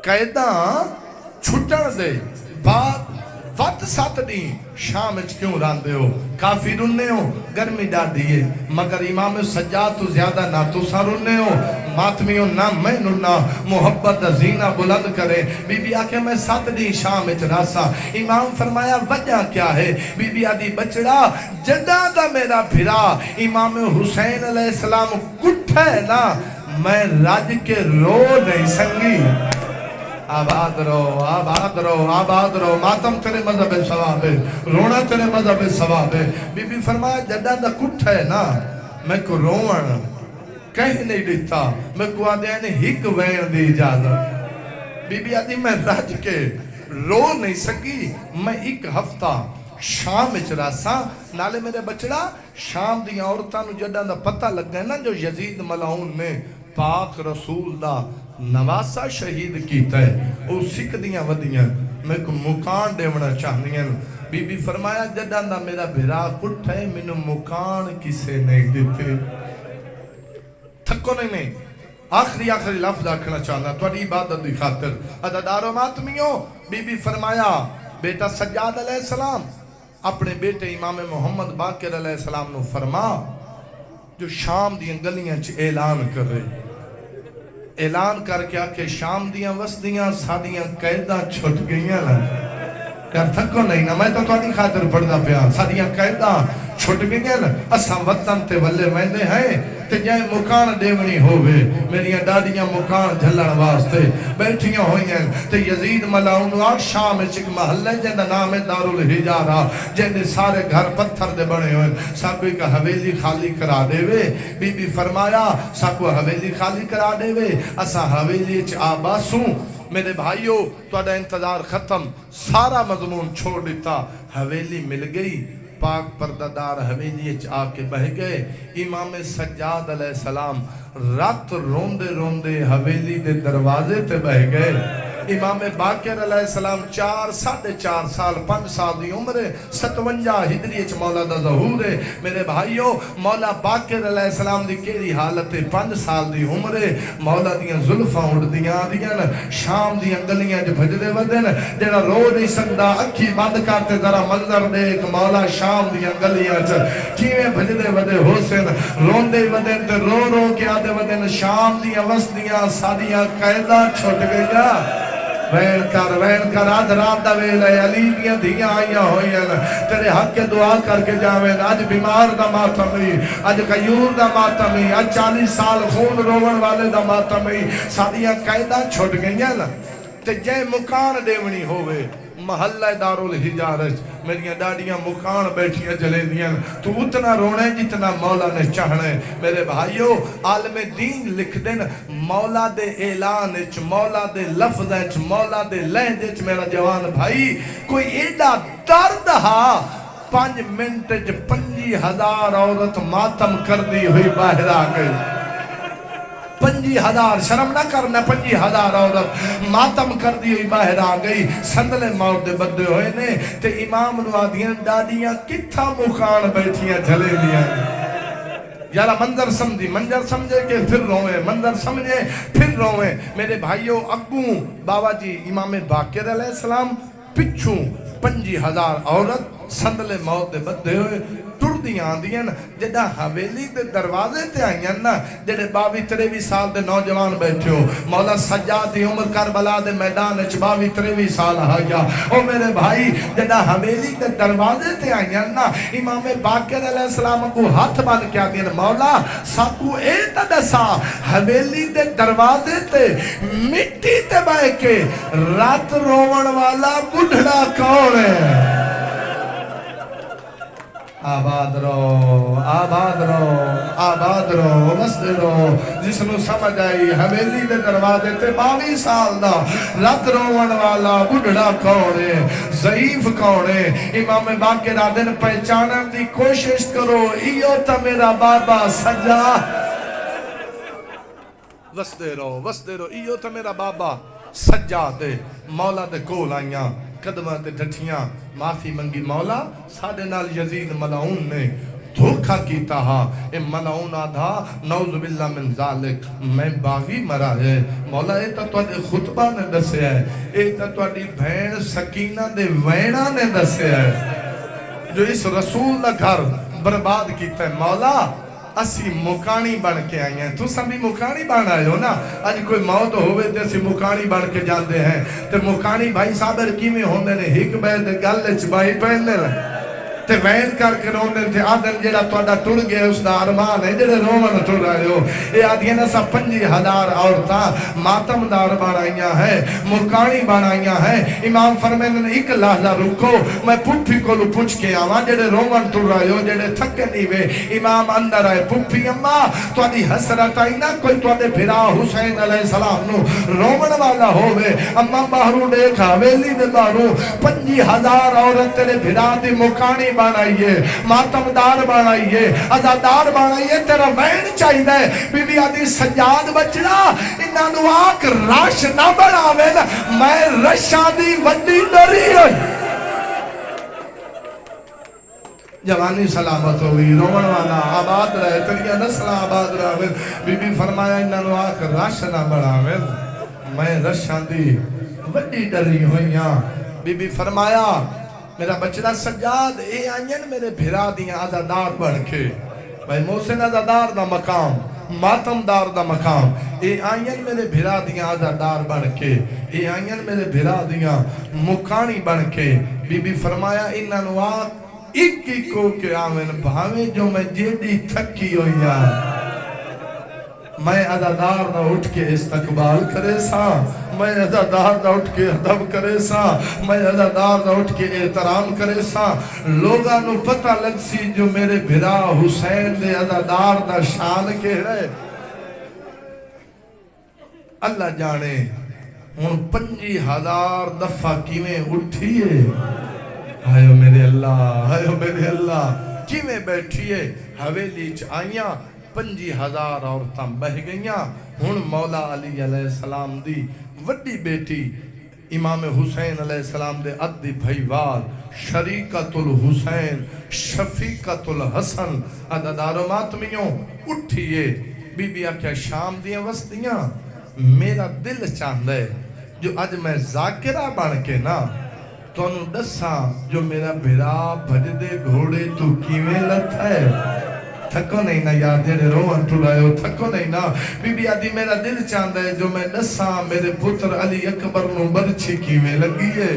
قیداں چھٹن دے بعد وقت 7 دن شام اچ کیوں راندے ہو کافی رننے ہو گرمی ڈا دیئے مگر امام سجاد تو زیادہ نہ تو سا رننے ہو ماتمیوں نہ میں ننا محبت زینہ بلند کرے بی بی آکے میں 7 دن شام اچ راسا امام فرمایا وجہ کیا ہے بی بی آدھی بچڑا جدہ دا میرا بھرا امام حسین علیہ السلام کٹھے نا میں راج کے رو نہیں سنگی آباد رہو آباد رہو آباد رہو ماتم تیرے مذہب ثواب ہے رونا تیرے مذہب ثواب ہے بی بی فرمایا جدہ دا کٹھ ہے نا میں کو روان کہیں نہیں دیتا میں کو آدھے ہیں ہک وین دی اجازت بی بی آدھی میں راج کے رو نہیں سکی میں ایک ہفتہ شام اچ راسا نالے میرے بچڑا شام دی عورتاں نو جدہ دا پتہ لگ گئے نا جو یزید ملعون نے پاک رسول دا نواسا شہید کیتا ہے او سکھ دیاں ودیاں میں کو مکان دیونا چاہنیاں بی بی فرمایا جدہ دا میرا بھرا کٹھ ہے منو مکان کسے نہیں دیتے تھکو نہیں آخری لفظ آکھنا چاہنا توڑی عبادت دی خاطر عددارو ماتمیوں بی بی فرمایا بیٹا سجاد علیہ السلام اپنے بیٹے امام محمد باقر علیہ السلام نو فرما جو شام دیاں گلیاں چھ اعلان کر رہے اعلان کر کے آکے شام دیاں وسدیاں سادیاں قیداں چھٹ گئیاں نا یار تھکو نہیں نا میں تو توڑی خاطر پڑھدا پیا سادیاں قیداں چھٹ گئیاں نا اساں وطن تے ولے ویندے ہیں تے جائے مکان دیونی ہوئے میریاں ڈاڈیاں مکان جھلن واسطے بیٹھیاں ہوئیں تے یزید ملعون آگ شام چک محلے جنہ نام دار الحجارہ جنہ سارے گھر پتھر دے بڑے ہوئے ساکوئی کا حویلی خالی کرا دے وے بی بی فرمایا ساکو حویلی خالی کرا دے وے اسا حویلی چ آباسوں میرے بھائیو توڑا انتظار ختم سارا مضمون چھوڑ دیتا حویلی مل گئی پاک پردادار حویلی آکے بہ گئے امام سجاد علیہ السلام رات روندے روندے حویلی دے دروازے تے بہ گئے امام باقر علیہ السلام 4.5 سال 5 سال دی عمر 57 ہجری اچ مولا دا ظہور ہے میرے بھائیو مولا باقر علیہ السلام دی کیری حالت 5 سال دی عمر ہے مولا دیاں زلفاں اڑ دیاں دیاں شام دیاں گلیاں جو بھجدے ودن جڑا رو نہیں سکدا اکھی بند کرتے ذرا منظر دیکھ مولا شام دیاں گلیاں کیویں بھجدے ودے حسین روندے ودن تے رو رو کے آدے ودن شام دیاں وسدیاں سادیاں قیداں چھٹ گئیاں وین کر آدھ رات دا ویل ہے علی دیاں دھیاں آئیاں ہوئیں تیرے حق کے دعا کر کے جاویں آج بیمار دا ماتمی آج قیور دا ماتمی آج 40 سال خون روون والے دا ماتمی سادیاں قیدہ چھوٹ گئیاں تے جے مکان دیونی ہوئے محلہ دار الحجارت میریاں ڈاڈیاں مکان بیٹھیاں جلے دیاں تو اتنا رونے جتنا مولا نے چاہنے میرے بھائیو عالم دین لکھ دین مولا دے اعلان اچ مولا دے لفظ اچ مولا دے لہجے اچ میرا جوان بھائی کوئی ایڈا درد ہا 5 منٹ اچ 50,000 عورت ماتم کر دی ہوئی باہر آ گئی 50,000 شرم نہ کرنا 50,000 عورت ماتم کر دی ہوئی باہر آ گئی سندلے موت دے بدے ہوئے نے تے امام نو آدیاں ڈاڈیاں کتھا مکان بیٹھیاں جھلے دیاں یارا منظر سمجھے کہ پھر روئے منظر سمجھے پھر روئے میرے بھائیو اگوں بابا جی امام باقر علیہ السلام پچھوں 50,000 عورت سندلے موت دے بدے ہوئے ٹر ٹردیاں آندیاں جدہ حویلی دے دروازے تے آئیاں نا جڑے 22-23 سال دے نوجوان بیٹھے ہو مولا سجاد دی عمر کربلا دے میدان 22-23 سال آیا او میرے بھائی جدہ حویلی دے دروازے تے آئیاں نا امام باقر علیہ السلام کو ہاتھ بان کیا دیا مولا ساکو اے تدسا حویلی دے دروازے تے مٹی تے بائے کے رات روون والا بڑھڑا کون ہے آباد رو آباد رو آباد رو وسط رو جس نو سمجھ آئی حویلی دے دروازے تے 22 سال دا رات روون والا بڑھڑا کون ہے ضعیف کون ہے امام باقر دن پہچانن دی کوشش کرو ایو تا میرا بابا سجا وستے رو ایو تا میرا بابا سجا دے مولا دے کول آئیاں قدمہ تے ڈھٹیاں معافی منگی مولا ساڑھے نال یزید ملعون نے دھوکھا کیتا ہا اے ملعون آدھا نعوذ باللہ من ذالک میں باغی مرا ہے مولا اے تا توڑے خطبہ نے دسے ہے اے تا توڑی بھین سکینہ دے وینہ نے دسے ہے جو اس رسول نہ گھر برباد کیتا ہے مولا اسی مکانی بن کے آئی ہیں تو سبھی مکانی بن آئے ہو نا آج کوئی موت ہوئے تھے اسی مکانی بن کے جاندے ہیں تو مکانی بھائی صابر کی میں ہوندے نے ہک بیدے گلے چبائی پہنے لیں تے وین کر کے روندے تھے آدھن جیڑا توڑا ٹوڑ گئے اس دا ارمان ہے جیڑے رومن ٹوڑ رہے ہو اے آدھین ایسا 50,000 عورتاں ماتم دار بانائیاں ہیں مکانی بانائیاں ہیں امام فرمین نے ایک لحظہ رکو میں پھپھی کو لو پوچھ کے آواں جیڑے رومن ٹوڑ رہے ہو جیڑے تھکے نہیں وے امام اندر آئے پھپھی اممہ تو آدھی حسرت آئی نا کوئی تو آدھے بھرا حسین علیہ السلام نو رومن والا ہوئے اممہ باہروں دیکھا ویلی دے باہروں 50,000 عورت تیرے بھرا دی مکانی بانائیے ماتمدار بانائیے ازادار بانائیے تیرا وین چاہی دے بی بی آدھی سجاد بچنا انہاں نو آک راش نہ بناویں میں رشاں دی وڈی ڈری ہوئی جوانی سلامت ہوئی رومن والا آباد رہے تریہ نسل آباد رہے بی بی فرمایا انہاں نو آک راش نہ بناویں میں رشاں دی وڈی ڈری ہوئیاں بی بی فرمایا میرا بچڑا سجاد اے آئین میرے بھرا دیاں آزادار بڑھ کے بھائی محسن آزادار دا مقام ماتم دار دا مقام اے آئین میرے بھرا دیاں آزادار بڑھ کے اے آئین میرے بھرا دیاں مکانی بڑھ کے بی بی فرمایا انہاں نوات ایک کو کے آمین بھاویں جو میں جیڑی تھکی ہوئیاں میں عزادار نہ اٹھ کے استقبال کرے سا میں عزادار نہ اٹھ کے ادب کرے سا میں عزادار نہ اٹھ کے احترام کرے سا لوگاں نو پتہ لگ سی جو میرے بھرا حسین دے عزادار دا شان کے رہے اللہ جانے ان 50,000 دفعہ کیویں اٹھیے آئیو میرے اللہ کیویں بیٹھیے حویلی چ آئیاں 50,000 عورتاں بہ گئیاں ہن مولا علی علیہ السلام دی وڈی بیٹی امام حسین علیہ السلام دے عدی بھائیوال شریکت الحسین شفیقت الحسن عددار و ماتمیوں اٹھئیے بی بی آکھیا شام دیاں وستیاں میرا دل چاندے جو آج میں ذاکرہ بن کے نا تو انہوں دساں جو میرا بھرا بھج دے گھوڑے تو کیویں لت ہے تھکو نہیں نا یاد جڑے روحن ٹھلائے ہو تھکو نہیں نا بی بی آدھی میرا دل چاندہ ہے جو میں دساں میرے پتر علی اکبر نو برچھی کیویں لگی ہے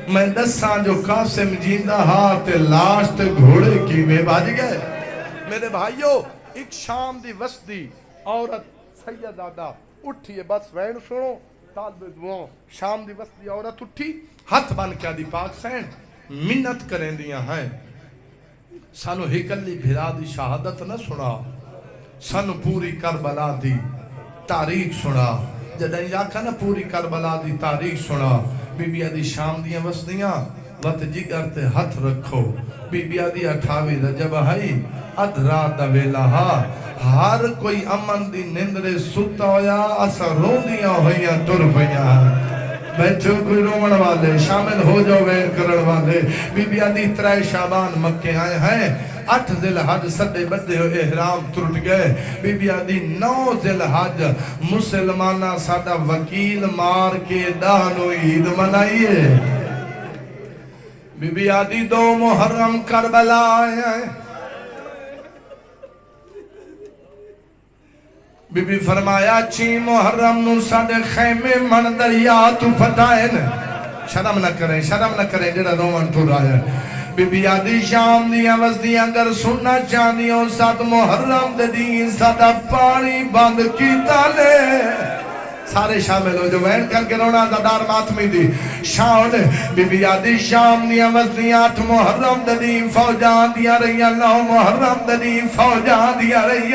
میں دساں جو قاسم جیندہ ہاتھ لاش تے گھوڑے کیویں بھج گئے میرے بھائیو ایک شام دی وسطی عورت سیدادہ اٹھیے بس وین سنو طالب دعاؤں شام دی وسطی عورت اٹھی ہاتھ بن کیا دی پاک سین منت کریں دیاں ہیں سانو ہکلی بھرا دی شہادت نہ سنا سانو پوری کربلا دی تاریخ سنا جدہ یاکھا نا پوری کربلا دی تاریخ سنا بی بی آدھی شام دیاں وسطیاں وقت جگر تے ہاتھ رکھو بی بی آدھی 28 رجب ہائی ادھرا دویلہ ہر کوئی امن دی نندرے ستا ہویا اسا رو دیاں ہویاں تر ہویاں بیٹھو کوئی رومن والے شامل ہو جاؤ وین کرن والے بی بی آدھی 3 شعبان مکے آئے ہیں 8 ذل حج سدے بدے ہو احرام ترٹ گئے بی بی آدھی 9 ذل حج مسلمانہ سادہ وکیل مار کے دانو عید منائیے بی بی آدھی 2 محرم کربلا آئے ہیں بی بی فرمایا چی محرم نو ساڑے خیمے من دریا تو پھٹائن شرم نہ کریں جڑا رومن تو رہا ہے بی بی آدھی شام دیا وزدیاں اگر سننا چاہنی ہو ساتھ محرم دے دین ساتھ پانی بند کی تالے سارے شامل ہو جو وین کر کے رونا دا دار ماتمی دی شاؤن بی بی آدھی شام دیا وزدیاں 8 محرم دے دین فوجان دیا رہی 9 محرم دے دین فوجان دیا رہی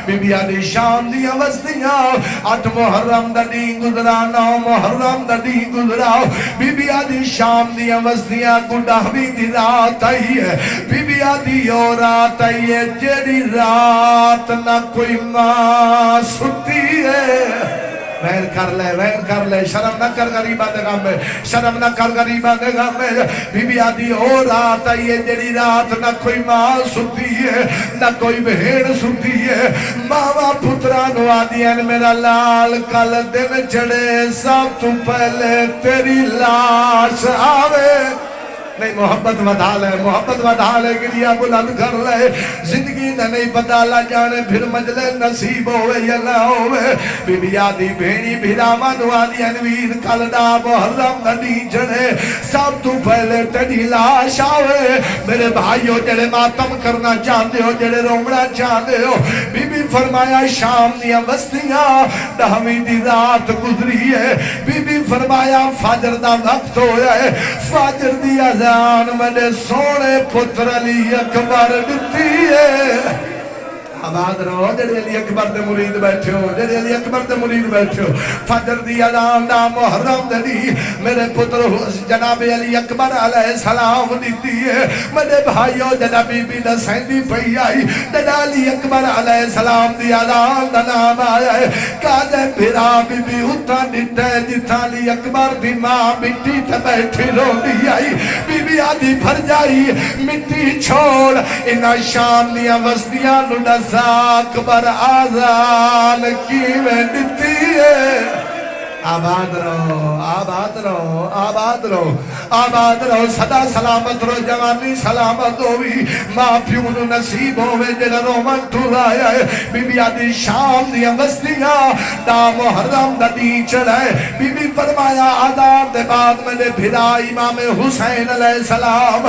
بی بی آدھی شام دیا وزدیاں 8 محرم دے دین گزرا 9 محرم دے دین گزرا بی بی آدھی شام دیا وزدیاں گڈا بھی دی رات آئی ہے بی بی آدھی اور رات آئی ہے جیڑی رات نہ کوئی ماں ستی ہے وین کر لے شرم نہ کر غریبہ دے غم میں شرم نہ کر غریبہ دے غم میں بی بی آدھی اور رات آئی ہے جڑی رات نہ کوئی ماں ستی ہے نہ کوئی بہن ستی ہے ماما پترانو آدھی ہیں میرا لال کل دن چڑے سب تو پہلے تیری لاش آوے نہیں محبت وڈھا لے گریا بلند کر لے زندگی نہ نہیں پتا لا جانے پھر مجلے نصیب ہوئے یا نہ ہوئے بی بی آدھی بھینی بھیراما نوادی انویر کلدہ محرم ندی جڑے سب تو پہلے تیری لاش آوے میرے بھائیو جڑے ماتم کرنا چاہتے ہو جڑے رومنا چاہتے ہو بی بی فرمایا شام دیا وستیاں 10ویں دی رات گزری ہے بی بی فرمایا فجر دا وقت ہویا ہے فجر دیا میں سونے پتر علی اکبر دیتی ہے آباد رہو جڑے علی اکبر دے مرید بیٹھے ہو جڑے علی اکبر دے مرید بیٹھے ہو فجر دی اذان دا محرم دی میرے پتر جناب علی اکبر علیہ السلام دیتی ہے میرے بھائیو جناب بی بی دا سیندی پئی آئی جناب علی اکبر علیہ السلام دی اذان دا نام آیا ہے کاجے پھرا بی بی اتھا ڈٹے جتھا علی اکبر دی ماں مٹی تے بیٹھی رو دی آئی بی بی آدھی بھر جائی مٹی چھوڑ انہا شام دیا وستیاں لڑا اکبر آزان کی میں دیتی ہے آباد رہو صدا سلامت رو جوانی سلامت ہوئی ماں پیون نصیب ہوئے جنہ رومن تو آیا ہے بی بی آدھی شام دیا وستیاں دا محرم دا دی چڑھائے بی بی فرمایا آدھار دے بعد میں نے بھرا امام حسین علیہ السلام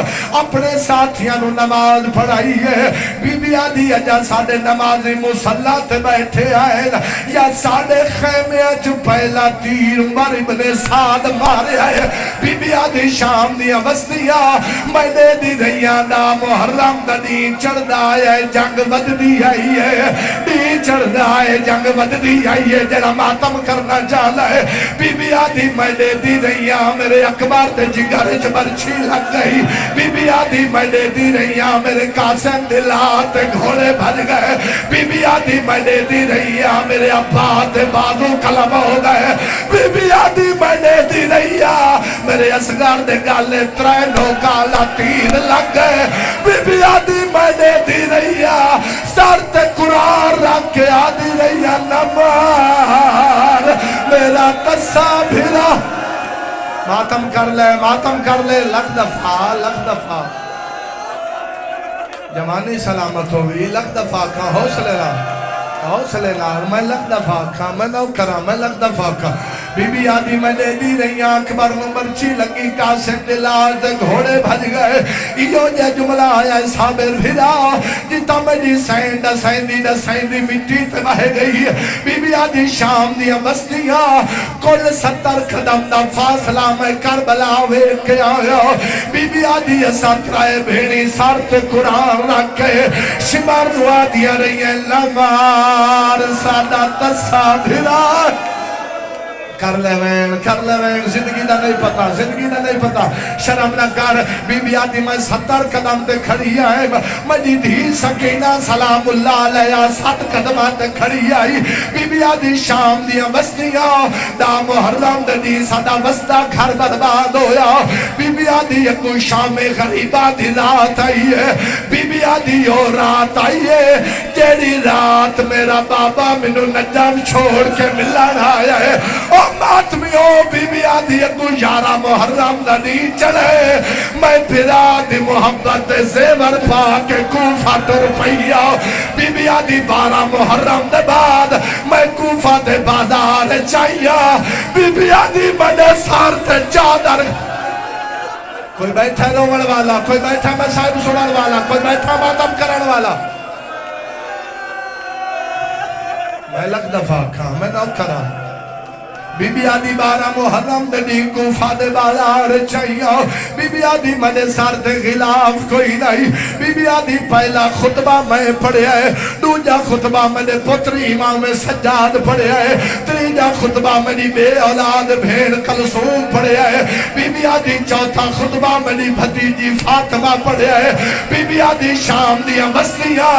اپنے ساتھیاں نو نماز پڑھائی ہے بی بی آدھی اجا ساڑے نمازی مسلح تے بیٹھے آئے یا ساڑے خیمے اچ پہلا تیر عمر ابن سعد مارے آئے بی بی آدھی شام دیا وستیاں میں نے دی رہیاں دا محرم دا دین چڑھ دا آئے جنگ ود دی آئی ہے دین چڑھ دا آئے جنگ ود دی آئی ہے جڑا ماتم کرنا چاہتا ہے بی بی آدھی میں نے دی رہیاں میرے اکبر تے جگر چ برچھی لگ گئی بی بی آدھی میں نے دی رہیاں میرے قاسم دلات گھوڑے بھر گئے بی بی آدھی میں نے دی رہیاں میرے ابا تے بازو قلم ہو گئے بی بی آدھی میں نے دی رہیاں میرے اسگر دے گالے ترینوں کالا تیر لگ گئے بی بی آدھی میں نے دی رہیاں سر تے قرآن رکھ کے آدھی رہیاں نمار میرا قصہ بھرا ماتم کر لے لکھ دفعہ جوانی سلامت ہوئی لکھ دفعہ کا حوصلے نار میں لکھ دفعہ کا میں نو کرا میں لکھ دفعہ کا بی بی آدھی میں نے دی رہیاں اکبر میں مرچی لگی قاسم دلال گھوڑے بھج گئے ایو جے جملہ آیا صابر بھرا جتا میں دی سیندی مٹی تے بہ گئی بی بی آدھی شام دیا بستیاں کل 70 قدم دا فاصلہ میں کربلا ویکھ کے آیا بی بی آدھی سترائے بھیڑی سر تے قرآن رکھ کے شمار دعا دیا رہی ہے لمار سادہ تسا بھرا کر لے وین زندگی دا نہیں پتا شرم نہ کر بی بی آدھی میں 70 قدم تے کھڑی آئے مجھے دھی سکینہ سلام اللہ علیہ 7 قدمات تے کھڑی آئی بی بی آدھی شام دیا وستیاں دا محرم دی سادا وستا گھر برباد ہویا بی بی آدھی کوئی شام غریبہ دی رات آئی ہے بی بی آدھی اور رات آئی ہے جیڑی رات میرا بابا منو نجم چھوڑ کے ملن آیا ہے او ماتمیوں بی بی آدھی اگو 11 محرم لڑی چلے میں پھرا دی محبت زیور پا کے کوفہ تر پہیا بی بی آدھی 12 محرم دے بعد میں کوفہ دے بازار چاہیا بی بی آدھی بڑے سار تے چادر کوئی بیٹھا روڑ والا کوئی بیٹھا مسائب سنن والا کوئی بیٹھا ماتم کرن والا میں لگ دفعہ کھا میں نہ کرا بی بی آدھی 12 محرم دے کوفہ دے بازار چاہیا بی بی آدھی مدے سار دے خلاف کوئی نہیں بی بی آدھی پہلا خطبہ میں پڑھے ہے دوجا خطبہ مدے پتری امام سجاد پڑھے ہے تریجا خطبہ مدی بے اولاد بھیڑ کلثوم پڑھے ہے بی بی آدھی چوتھا خطبہ مدی بھتیجی فاطمہ پڑھے ہے بی بی آدھی شام دیا بستیاں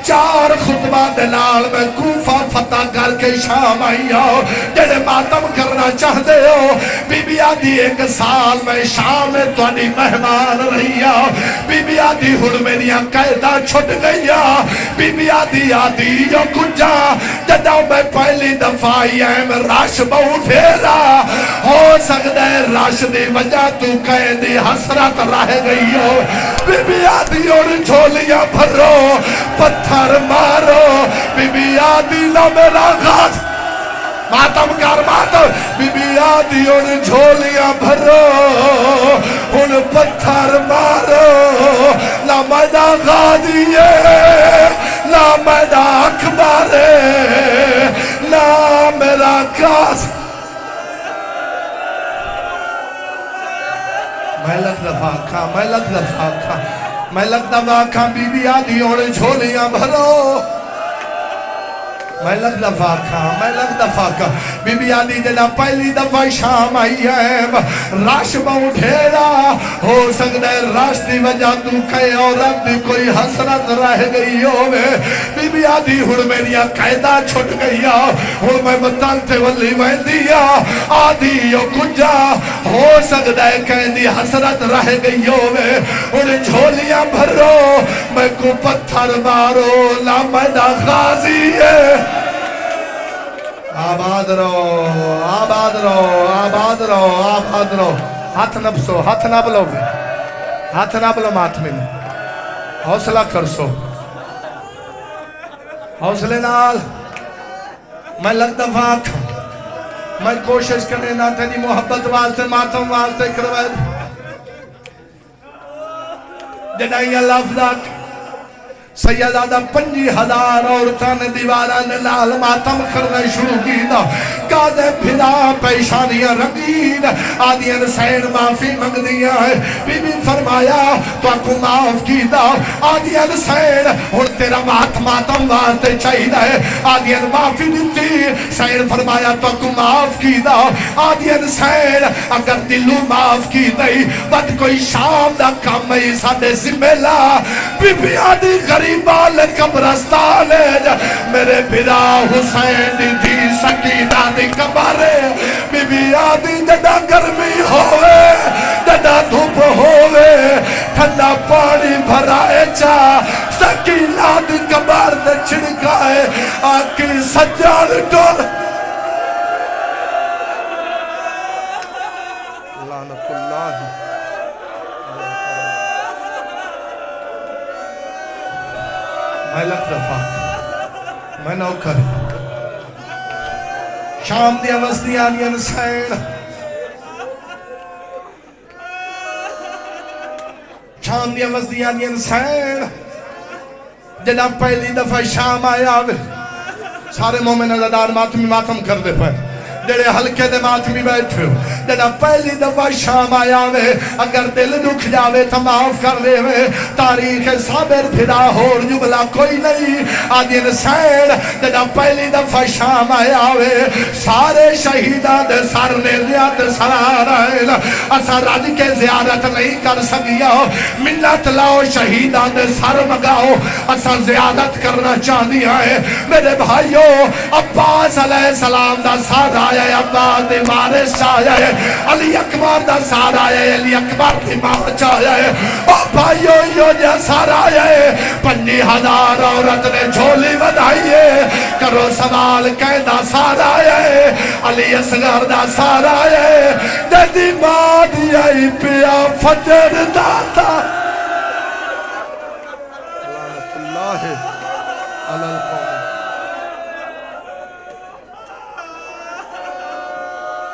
4 خطبہ دلال میں کوفہ فتح کر کے شام آئی ہو جڑے ماتم کرنا چاہتے ہو بی بی آدھی 1 سال میں شام میں توانی مہمان رہی ہو بی بی آدھی ہڑ میریاں قیدہ چھٹ گئی بی بی آدھی جو کجا جدہ میں پہلی دفعہ آئیم راش بہو پھیرا ہو سکتا ہے راش دی وجہ تو قیدی حسرت رہ گئی ہو بی بی آدھی اور جھولیاں بھرو پتھر مارو بی بی آدھی نہ میرا غاز ماتم کر ماتم بی بی آدھی ان جھولیاں بھرو ان پتھر مارو لا میدہ غادیے لا میدہ اکبارے لا میرا کاس میں لگ دفعہ کھا میں لگ دفعہ کھا میں لگ دفعہ کھا بی بی آدھی ان جھولیاں بھرو میں لگ دفعہ کھا میں لگ دفعہ کھا بی بی آدھی جنا پہلی دفعہ شام آئی ہے راش بہو ڈھیرا ہو سکتا ہے راش دی وجہ تو کہے عورت دی کوئی حسرت رہ گئی ہو بی بی آدھی ہڑ میریاں قیدہ چھٹ گئی ہڑ میں بطن تے ولی میں دیا آدھی یو کجا ہو سکتا ہے قیدی حسرت رہ گئی ہو ہڑ جھولیاں بھرو میں کو پتھر مارو لا میدہ غازی ہے آباد رہو آباد رہو آباد رہو آباد رہو ہاتھ نبسو ہاتھ نبلو ہاتھ نبلو ماتمین حوصلہ کرسو حوصلے نال میں لگ دفعہ میں کوشش کرنے نہ تیری محبت واسطے ماتم واسطے کروائے جنہی اللہ افضاک سیدادہ 5000 عورتان دیواران لال ماتم کرنے شروع کی دا گازے بھدا پیشانیاں رنگین آدھین سین معافی منگ دیا ہے بی بی فرمایا تو اکو معاف کی دا آدھین سین اور تیرا ماتم واسطے چاہیے ہے آدھین معافی دیتی سین فرمایا تو اکو معاف کی دا آدھین سین اگر دلو معاف کی دئی بد کوئی شام دا کم میں ساڑے ذمہ لا بی بی آدھی غریبال قبرستان میرے بھرا حسین دی سکینہ دی کبارے بی بی آدھی جدا گرمی ہوئے جدا دھوپ ہوئے ٹھنڈا پانی بھرائے چا سکینہ دی کبار دے چھڑکائے آکی سجان ڈول لعنت اللہ میں لگ رفا میں نوکر شام دیا وزدی آنین سین شام دیا وزدی آنین سین جنا پہلی دفعہ شام آیا سارے مومن ازادار ماتم کر دے پائے جڑے ہلکے دے ماتمی بیٹھے جڑا پہلی دفعہ شام آیا وے اگر دل دکھ جاوے تو معاف کر دے وے تاریخ صابر پھرا ہور جملہ کوئی نہیں آدین سین جڑا پہلی دفعہ شام آیا وے سارے شہیدان دے سر نے زیادہ سرار آئے اسا رج کے زیارت نہیں کر سکیا منت لاؤ شہیدان دے سر مگاؤ اسا زیادت کرنا چاہ دیا ہے میرے بھائیو عباس علیہ السلام دا سارا آیا عباس دے وارث آیا ہے علی اکبر دا سارا ہے علی اکبر دی ماں چاہے او بھائیو یو جا سارا ہے 50,000 عورت نے جھولی بدائی ہے کرو سوال کہنا سارا ہے علی اصغر دا سارا ہے دی ماں دی آئی پیا فجر داتا